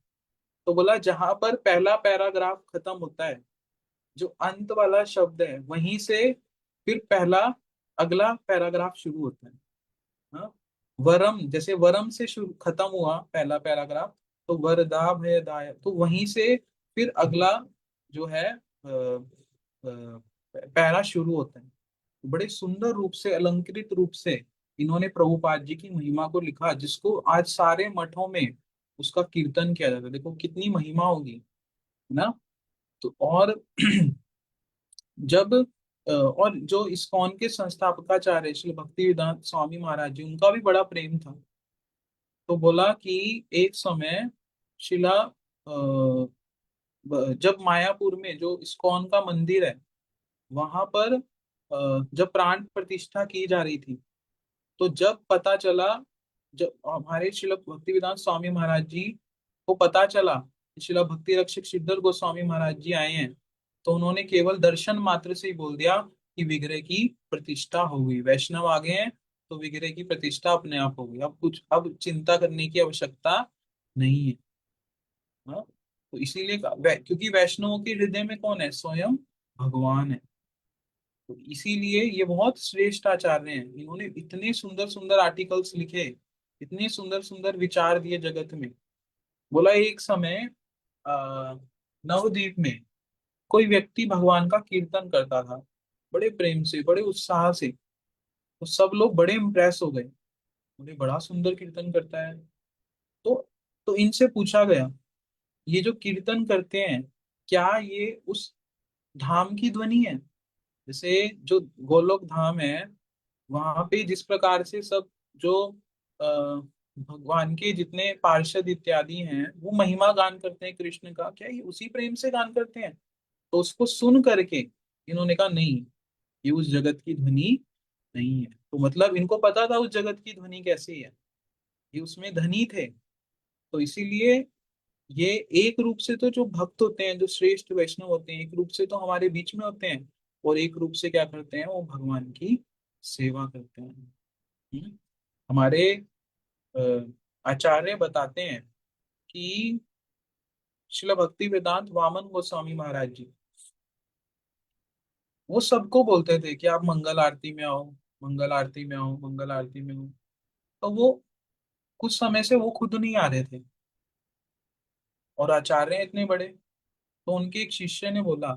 तो बोला जहां पर पहला पैराग्राफ खत्म होता है, जो अंत वाला शब्द है, वहीं से फिर पहला अगला पैराग्राफ शुरू होता है। हाँ, वरम, जैसे वरम से शुरू खत्म हुआ पहला पैराग्राफ, तो वरदा भयदाय, तो वहीं से फिर अगला जो है पैरा शुरू होता है। बड़े सुंदर रूप से, अलंकृत रूप से इन्होंने प्रभुपाद जी की महिमा को लिखा, जिसको आज सारे मठों में उसका कीर्तन किया जाता है। देखो कितनी महिमा होगी, है ना। तो और जब और जो इस्कॉन के संस्थापकाचार्य श्री भक्ति वेदांत स्वामी महाराज जी, उनका भी बड़ा प्रेम था। तो बोला कि एक समय शिला जब मायापुर में जो इस्कॉन का मंदिर है वहां पर जब प्राण प्रतिष्ठा की जा रही थी, तो जब पता चला, जब हमारे शिला भक्तिवेदांत स्वामी महाराज जी को पता चला कि शिला भक्ति रक्षक सिद्धर गोस्वामी महाराज जी आए हैं, तो उन्होंने केवल दर्शन मात्र से ही बोल दिया कि विग्रह की प्रतिष्ठा हो गई, वैष्णव आ गए हैं, तो विग्रह की प्रतिष्ठा अपने आप हो गई, अब कुछ अब चिंता करने की आवश्यकता नहीं है। हाँ? तो इसीलिए क्योंकि वैष्णवों के हृदय में कौन है? स्वयं भगवान है। तो इसीलिए ये बहुत श्रेष्ठ आचार्य हैं, इन्होंने इतने सुंदर सुंदर आर्टिकल्स लिखे, इतने सुंदर सुंदर विचार दिए जगत में। बोला एक समय आ, नवद्वीप में कोई व्यक्ति भगवान का कीर्तन करता था, बड़े प्रेम से, बड़े उत्साह से। तो सब लोग बड़े इम्प्रेस हो गए, बोले बड़ा सुंदर कीर्तन करता है। तो तो इनसे पूछा गया, ये जो कीर्तन करते हैं, क्या ये उस धाम की ध्वनि है? जैसे जो गोलोक धाम है, वहां पे जिस प्रकार से सब जो भगवान के जितने पार्षद इत्यादि हैं वो महिमा गान करते हैं कृष्ण का, क्या ये उसी प्रेम से गान करते हैं? तो उसको सुन करके इन्होंने कहा नहीं, ये उस जगत की ध्वनि नहीं है। तो मतलब इनको पता था उस जगत की ध्वनि कैसी है, ये उसमें धनी थे। तो इसीलिए ये एक रूप से तो जो भक्त होते हैं, जो श्रेष्ठ वैष्णव होते हैं, एक रूप से तो हमारे बीच में होते हैं, और एक रूप से क्या करते हैं, वो भगवान की सेवा करते हैं। हम्म? हमारे अ, आचार्य बताते हैं कि श्रील भक्ति वेदांत वामन गोस्वामी महाराज जी, वो सबको बोलते थे कि आप मंगल आरती में आओ, मंगल आरती में आओ, मंगल आरती में आओ। तो वो कुछ समय से वो खुद नहीं आ रहे थे, और आचार्य हैं इतने बड़े। तो उनके एक शिष्य ने बोला,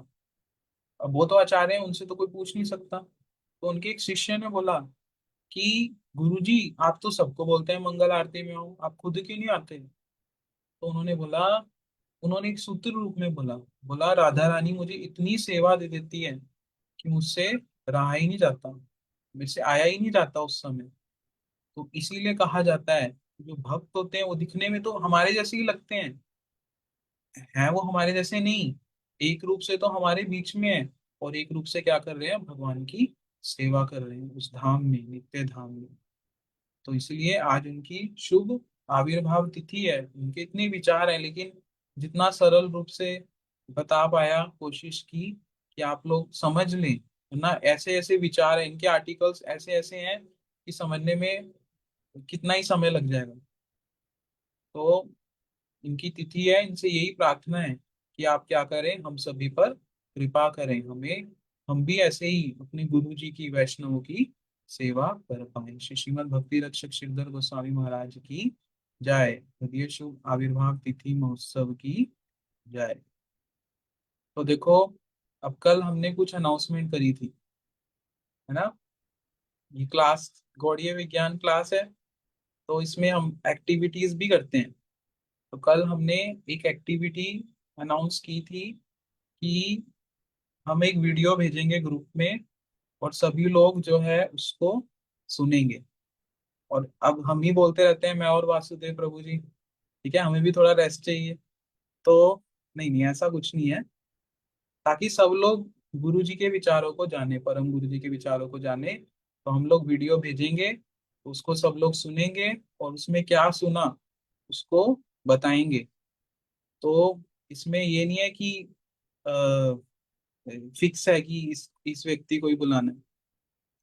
अब वो तो आचार्य हैं, उनसे तो कोई पूछ नहीं सकता। तो उनके एक शिष्य ने बोला कि गुरुजी, आप तो सबको बोलते हैं मंगल आरती में आओ, आप खुद क्यों नहीं आते? तो उन्होंने बोला, उन्होंने एक सूत्र रूप में बोला, बोला राधा रानी मुझे इतनी सेवा दे देती है कि मुझसे रहा ही नहीं जाता, मेरे से आया ही नहीं जाता उस समय। तो इसीलिए कहा जाता है जो भक्त होते हैं वो दिखने में तो हमारे जैसे ही लगते हैं वो हमारे जैसे नहीं, एक रूप से तो हमारे बीच में है, और एक रूप से क्या कर रहे हैं, भगवान की सेवा कर रहे हैं उस धाम में, नित्य धाम में। तो इसलिए आज उनकी शुभ आविर्भाव तिथि है। उनके इतने विचार हैं, लेकिन जितना सरल रूप से बता पाया, कोशिश की कि आप लोग समझ लें, ना ऐसे ऐसे विचार हैं, इनके आर्टिकल्स ऐसे ऐसे हैं कि समझने में कितना ही समय लग जाएगा। तो इनकी तिथि है, इनसे यही प्रार्थना है कि आप क्या करें, हम सभी पर कृपा करें, हमें, हम भी ऐसे ही अपने गुरु जी की, वैष्णवों की सेवा कर पाए। श्री श्रीमद् भक्ति रक्षक श्रीधर गोस्वामी महाराज की जय। हृदय शुभ आविर्भाव तिथि महोत्सव की जय। तो देखो, अब कल हमने कुछ अनाउंसमेंट करी थी, है ना? ये क्लास गौड़ीय विज्ञान क्लास है, तो इसमें हम एक्टिविटीज भी करते हैं। तो कल हमने एक एक्टिविटी अनाउंस की थी कि हम एक वीडियो भेजेंगे ग्रुप में, और सभी लोग जो है उसको सुनेंगे। और अब हम ही बोलते रहते हैं, मैं और वासुदेव प्रभु जी, ठीक है, हमें भी थोड़ा रेस्ट चाहिए। तो नहीं नहीं, ऐसा कुछ नहीं है, ताकि सब लोग गुरु जी के विचारों को जाने, परम गुरु जी के विचारों को जाने। तो हम लोग वीडियो भेजेंगे, उसको सब लोग सुनेंगे, और उसमें क्या सुना उसको बताएंगे। तो इसमें ये नहीं है कि फिक्स है कि इस व्यक्ति को ही बुलाना है।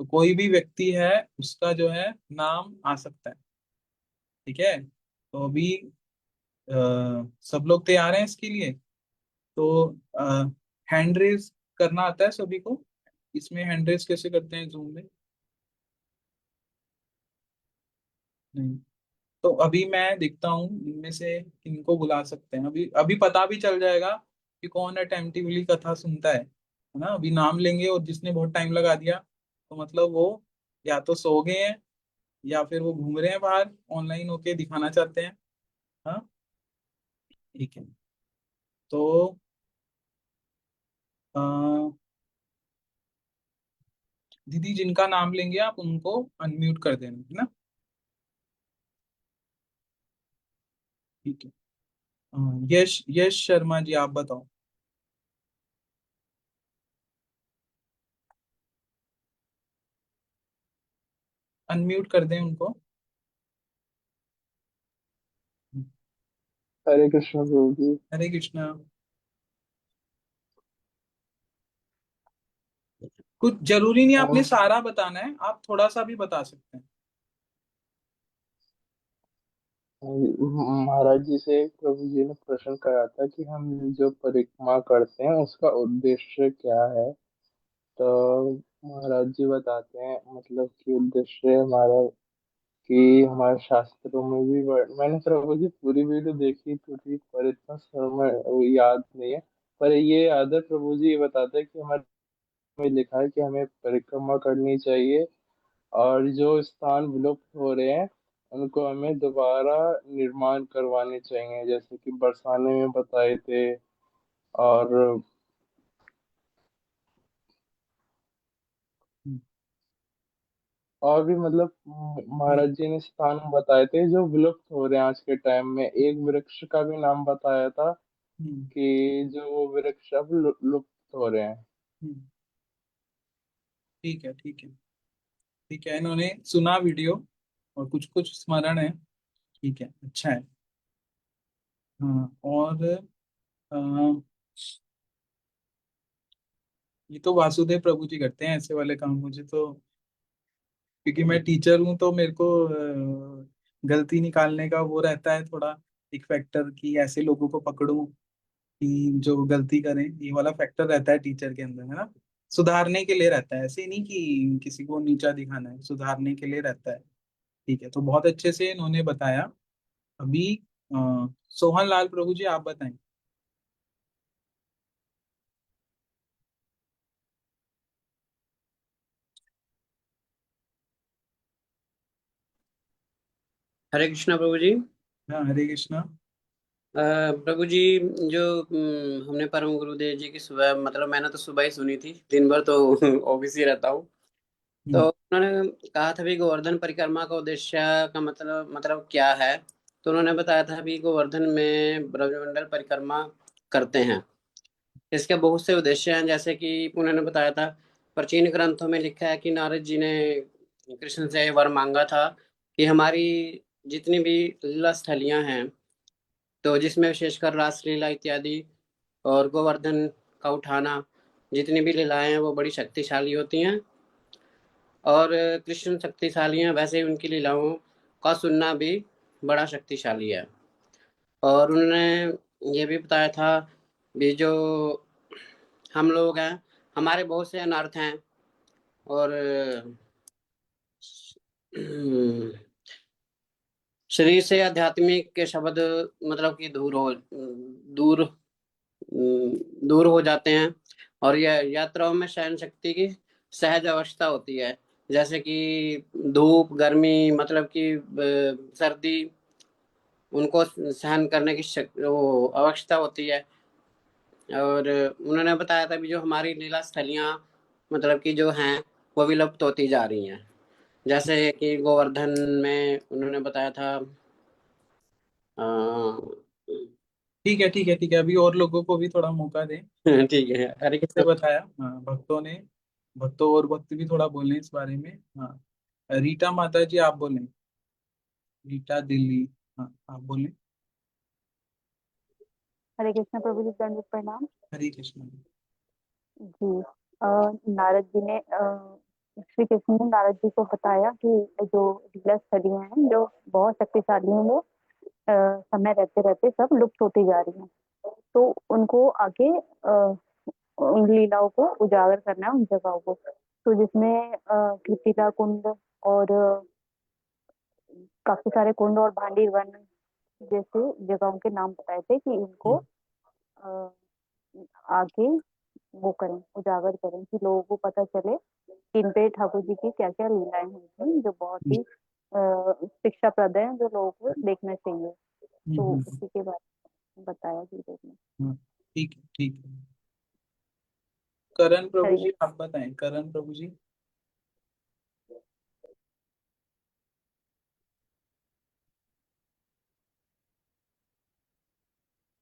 तो कोई भी व्यक्ति है, उसका जो है नाम आ सकता है, ठीक है? तो अभी अ, सब लोग तैयार हैं इसके लिए? तो हैंड रेज करना आता है सभी को? इसमें हैंड रेज कैसे करते हैं जूम में? नहीं। तो अभी मैं देखता हूँ इनमें से किनको बुला सकते हैं, अभी अभी पता भी चल जाएगा कि कौन अटेंटिवली कथा सुनता है ना? अभी नाम लेंगे, और जिसने बहुत टाइम लगा दिया तो मतलब वो या तो सो गए हैं, या फिर वो घूम रहे हैं बाहर ऑनलाइन होके दिखाना चाहते हैं। हाँ, ठीक है। तो अ, दीदी जिनका नाम लेंगे आप उनको अनम्यूट कर देना, है ना? ठीक है। यश यश शर्मा जी, आप बताओ। अनम्यूट कर दें उनको। हरे कृष्ण प्रभु जी। हरे कृष्णा। कुछ जरूरी नहीं आपने और सारा बताना है, आप थोड़ा सा भी बता सकते हैं। महाराज जी से प्रभु जी ने प्रश्न करा था कि हम जो परिक्रमा करते हैं उसका उद्देश्य क्या है। तो महाराज जी बताते हैं मतलब कि उद्देश्य हमारा कि हमारे शास्त्रों में भी मैंने प्रभु जी पूरी वीडियो देखी तो थी पर इतना समय वो याद नहीं है। पर ये याद है प्रभु जी ये बताते हैं कि हमारे में लिखा है कि हमें परिक्रमा करनी चाहिए और जो स्थान विलुप्त हो रहे हैं उनको हमें दोबारा निर्माण करवाने चाहिए जैसे कि बरसाने में बताए थे। और हम्म, और भी मतलब हम्म, महाराज जी ने स्थान बताए थे जो विलुप्त हो रहे हैं आज के टाइम में। एक वृक्ष का भी नाम बताया था हम्म, कि जो वो वृक्ष अब लुप्त हो रहे हैं। हम्म। ठीक है, ठीक है। ठीक है, इन्होंने सुना वीडियो और कुछ कुछ स्मरण है। ठीक है, अच्छा है। हाँ, और अ, ये तो वासुदेव प्रभु जी करते हैं ऐसे वाले काम, मुझे तो, क्योंकि मैं टीचर हूँ तो मेरे को गलती निकालने का वो रहता है थोड़ा, एक फैक्टर कि ऐसे लोगों को पकड़ूं कि जो गलती करें, ये वाला फैक्टर रहता है टीचर के अंदर, है ना। सुधारने के लिए रहता है, ऐसे नहीं कि किसी को नीचा दिखाना है, सुधारने के लिए रहता है। ठीक है, तो बहुत अच्छे से इन्होंने बताया। अभी सोहन लाल प्रभु जी, आप बताएं। हरे कृष्णा प्रभु जी। हाँ, हरे कृष्णा। प्रभु जी, जो हमने परम गुरुदेव जी की सुबह, मतलब मैंने तो सुबह ही सुनी थी, दिन भर तो ऑफिस ही रहता हूँ। तो हम्म, उन्होंने कहा था भी गोवर्धन परिक्रमा का उद्देश्य का मतलब क्या है। तो उन्होंने बताया था भी गोवर्धन में ब्रजमंडल परिक्रमा करते हैं। इसके बहुत से उद्देश्य हैं, जैसे कि उन्होंने बताया था प्राचीन ग्रंथों में लिखा है कि नारद जी ने कृष्ण से वर मांगा था कि हमारी जितनी भी लीला स्थलियां हैं, तो जिसमें विशेषकर रासलीला इत्यादि और गोवर्धन का उठाना, जितनी भी लीलाएं हैं वो बड़ी शक्तिशाली होती हैं। और कृष्ण शक्तिशाली हैं, वैसे ही उनकी लीलाओं का सुनना भी बड़ा शक्तिशाली है। और उन्होंने ये भी बताया था भी जो हम लोग हैं, हमारे बहुत से अनर्थ हैं। और शरीर से आध्यात्मिक के शब्द मतलब कि दूर दूर हो जाते हैं। और यह यात्राओं में सहन शक्ति की सहज अवस्था होती है, जैसे कि धूप गर्मी, मतलब कि सर्दी, उनको सहन करने की वो अवस्था होती है। और उन्होंने बताया था भी जो हमारी लीला स्थलियाँ मतलब कि जो हैं वो विलुप्त होती जा रही हैं। जैसे कि गोवर्धन में उन्होंने बताया था। अ, ठीक है, ठीक है, ठीक है, अभी और लोगों को भी थोड़ा मौका दें। ठीक है, हरे से कृष्ण। बताया, हाँ, भक्तों ने, भक्तों और भक्त भी थोड़ा बोले इस बारे में। हाँ, रीटा माता जी, आप बोलें। रीटा दिल्ली। हाँ, आप बोलें। हरे कृष्ण प्रभु जी, दंडवत प्रणाम। हरे कृष्ण। जी। अ, नारद जी ने श्री कृष्ण ने नारद जी को बताया कि जो लीला स्थलियां हैं जो बहुत शक्तिशाली हैं वो समय रहते रहते सब लुप्त होती जा रही हैं। तो उनको आगे उन लीलाओं को उजागर करना है, उन जगहों को। तो जिसमें कृतिला कुंड और काफी सारे कुंड और भांडी वन जैसे जगहों के नाम बताए थे कि इनको हम्म, अ, आगे वो करें, उजागर करें कि लोगों को पता चले कि इन पे ठाकुर जी की क्या क्या लीलाएं हुई थी जो बहुत ही शिक्षाप्रद है, जो लोगों को देखना चाहिए। हम्म, तो उसी के बारे में बताया गीता में। हाँ, ठीक है, ठीक है। करण प्रभु हरे जी, कृष्ण। आप बताएं, करण प्रभु जी।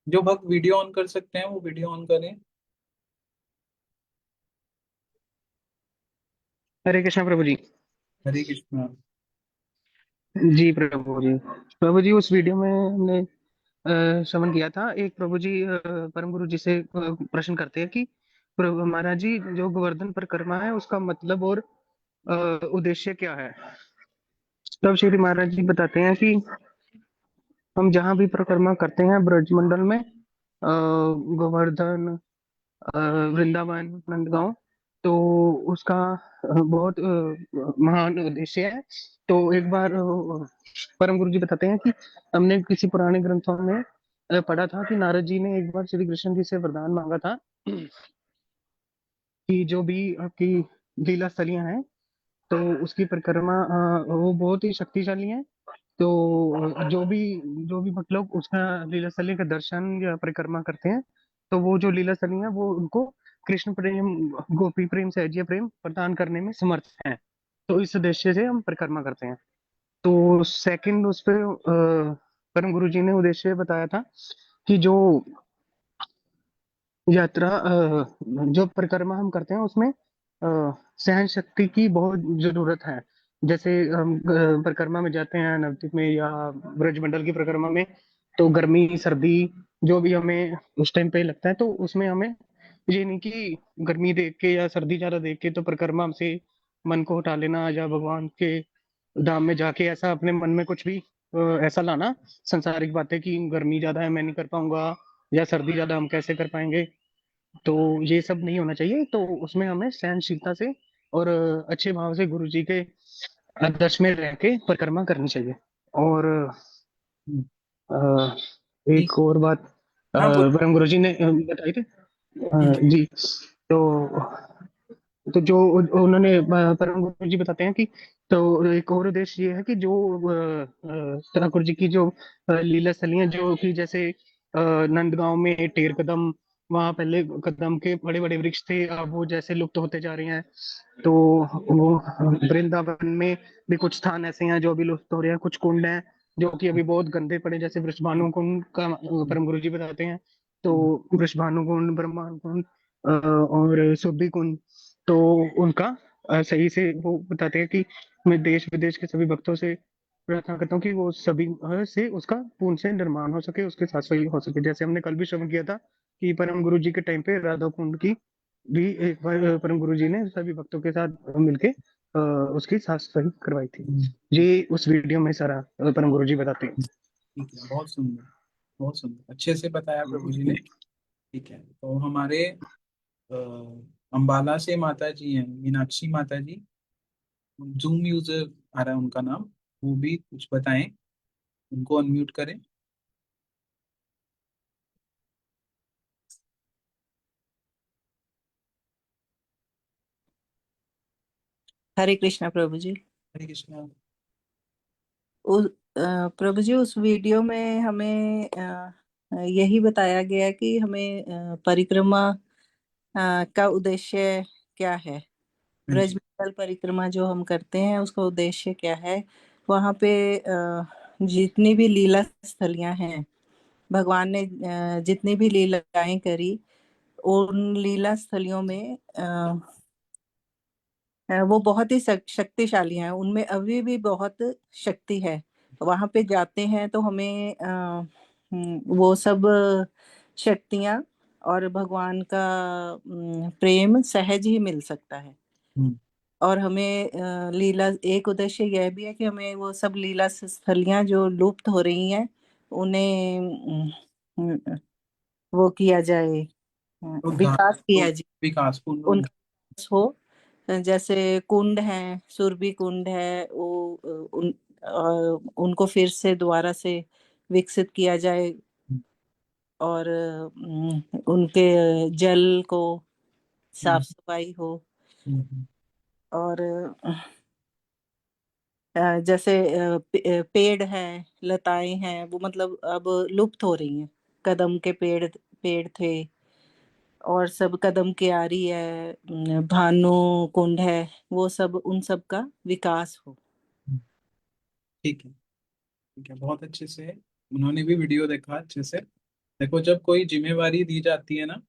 जो भक्त वीडियो ऑन कर सकते हैं वो वीडियो ऑन करें। हरे कृष्णा प्रभु जी। हरे कृष्णा। जी प्रभु जी। प्रभु जी, उस वीडियो में हमने श्रवण किया था, एक प्रभु जी परम गुरु जी से प्रश्न करते हैं कि प्रभु महाराज जी, जो गोवर्धन परिक्रमा है उसका मतलब और अ, उद्देश्य क्या है। तब श्री महाराज जी बताते हैं कि हम जहाँ भी परिक्रमा करते हैं ब्रजमंडल में, गोवर्धन, वृंदावन, नंदगांव, तो उसका बहुत महान उद्देश्य है। तो एक बार परम गुरु जी बताते हैं कि हमने किसी पुराने ग्रंथों में पढ़ा था कि नारद जी ने एक बार श्री कृष्ण जी से वरदान मांगा था कि जो भी आपकी लीला स्थलियां हैं, तो उसकी परिक्रमा वो बहुत ही शक्तिशाली है। तो जो भी भक्त लोग उसका लीला स्थली का दर्शन या परिक्रमा करते हैं, तो वो जो लीला स्थली है वो उनको कृष्ण प्रेम, गोपी प्रेम, सहजीय प्रेम प्रदान करने में समर्थ है। तो इस उद्देश्य से हम परिक्रमा करते हैं। तो सेकंड उस पे परम गुरु जी ने उद्देश्य बताया था कि जो यात्रा जो परिक्रमा हम करते हैं उसमें सहन शक्ति की बहुत जरूरत है। जैसे हम परिक्रमा में जाते हैं नवद्वीप में या ब्रजमंडल की परिक्रमा में, तो गर्मी सर्दी जो भी हमें उस टाइम पे लगता है, तो उसमें हमें ये नहीं कि गर्मी देख के या सर्दी ज्यादा देख के तो परिक्रमा से मन को हटा लेना, या भगवान के धाम में जाके ऐसा अपने मन में कुछ भी ऐसा लाना संसारिक बातें कि गर्मी ज्यादा है मैं नहीं कर पाऊंगा, या सर्दी ज्यादा हम कैसे कर पाएंगे। तो ये सब नहीं होना चाहिए। तो उसमें हमें सहनशीलता से और अच्छे भाव से गुरु जी के आदर्श में रह के परिक्रमा करनी चाहिए। और हम्म, अ, ठीक। एक और बात हाँ बोल। परम गुरु जी ने बताई थी। हम्म, जी। तो जो उन्होंने परम गुरु जी बताते हैं कि तो एक और उद्देश्य ये है कि जो ठाकुर जी की जो लीला स्थलियां जो कि जैसे नंदगांव में टेर कदम, वहां पहले कदम के बड़े बड़े वृक्ष थे, अब वो जैसे लुप्त होते जा रहे हैं। तो वो वृंदावन में भी कुछ स्थान ऐसे हैं जो अभी लुप्त हो रहे हैं, कुछ कुंड हैं जो कि अभी बहुत गंदे पड़े, जैसे वृषभानु कुंड का परम गुरु जी बताते हैं। तो वृषभानु कुंड, ब्रह्मांड कुंड और सुरभि कुंड, तो उनका सही से वो बताते हैं कि मैं देश विदेश के सभी भक्तों से प्रार्थना करता हूँ कि वो सभी से उसका पूर्ण से निर्माण हो सके, उसके साथ सही हो सके। जैसे हमने कल भी श्रवण किया था कि परम गुरु जी के टाइम पे राधा कुंड की भी एक बार परम गुरु जी ने सभी भक्तों के साथ मिलके उसकी साफ सफाई करवाई थी। ठीक। ये उस वीडियो में सारा परम गुरु जी बताते हैं। ठीक है, बहुत सुंदर। बहुत सुंदर, अच्छे से बताया प्रभु जी ने। ठीक है, तो हमारे अ, अंबाला से माता जी हैं, मीनाक्षी माता जी। जूम यूजर आ रहा है उनका नाम। वो भी कुछ बताएं, उनको अनम्यूट करें। हरे कृष्णा प्रभु जी। हरे कृष्णा। प्रभु जी, उस वीडियो में हमें यही बताया गया कि हमें परिक्रमा का उद्देश्य क्या है। हाँ जी। ब्रजमंडल परिक्रमा जो हम करते हैं उसका उद्देश्य क्या है। वहाँ पे जितनी भी लीला स्थलियां हैं, भगवान ने जितनी भी लीलाएं करी, उन लीला स्थलियों में वो बहुत ही शक्तिशाली हैं, उनमें अभी भी बहुत शक्ति है। वहां पे जाते हैं तो हमें वो सब शक्तियां और भगवान का प्रेम सहज ही मिल सकता है। हम्म, और हमें लीला, एक उद्देश्य यह भी है कि हमें वो सब लीला स्थलियां जो लुप्त हो रही हैं उन्हें वो किया जाए, उद्धार। विकास तो किया जाए, विकास पूर्ण उनका विकास हो। जैसे कुंड है, सुरभि कुंड है, वो उनको फिर से दोबारा से विकसित किया जाए, और उनके जल को साफ सफाई हो। हम्म, और जैसे पेड़ हैं, लताएं हैं, वो मतलब अब लुप्त हो रही हैं। कदम के पेड़ पेड़ थे, और सब कदम क्यारी है, भानु कुंड है, वो सब, उन सब का विकास हो। ठीक है। ठीक है, बहुत अच्छे से। उन्होंने भी वीडियो देखा अच्छे से। देखो, जब कोई जिम्मेवारी दी जाती है ना,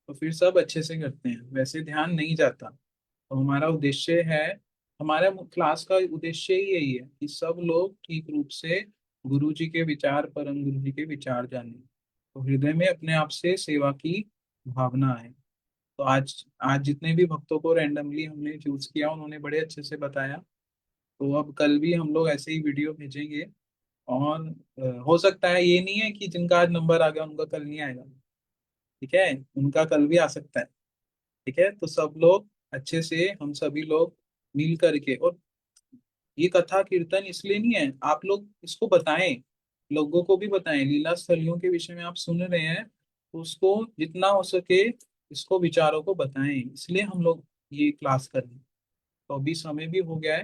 तो फिर सब अच्छे से करते हैं, वैसे ध्यान नहीं जाता। तो हमारा उद्देश्य है, हमारा क्लास का उद्देश्य ही यही है कि सब लोग ठीक रूप से गुरु जी के विचार, परम गुरु जी के विचार जाने, तो हृदय में अपने आप से सेवा की भावना है। तो आज आज जितने भी भक्तों को रैंडमली हमने चूज किया, उन्होंने बड़े अच्छे से बताया। तो अब कल भी हम लोग ऐसे ही वीडियो भेजेंगे। और हो सकता है, ये नहीं है कि जिनका आज नंबर आ गया उनका कल नहीं आएगा। ठीक है, उनका कल भी आ सकता है। ठीक है, तो सब लोग अच्छे से, हम सभी लोग मिल करके, और ये कथा कीर्तन इसलिए नहीं है, आप लोग इसको बताएं, लोगों को भी बताएं। लीला स्थलियों के विषय में आप सुन रहे हैं, तो उसको जितना हो सके, इसको विचारों को बताएं, इसलिए हम लोग ये क्लास कर रहे हैं। तो अभी समय भी हो गया है,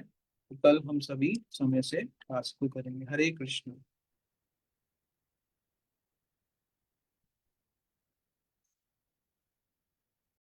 तो कल हम सभी समय से क्लास को करेंगे। हरे कृष्ण।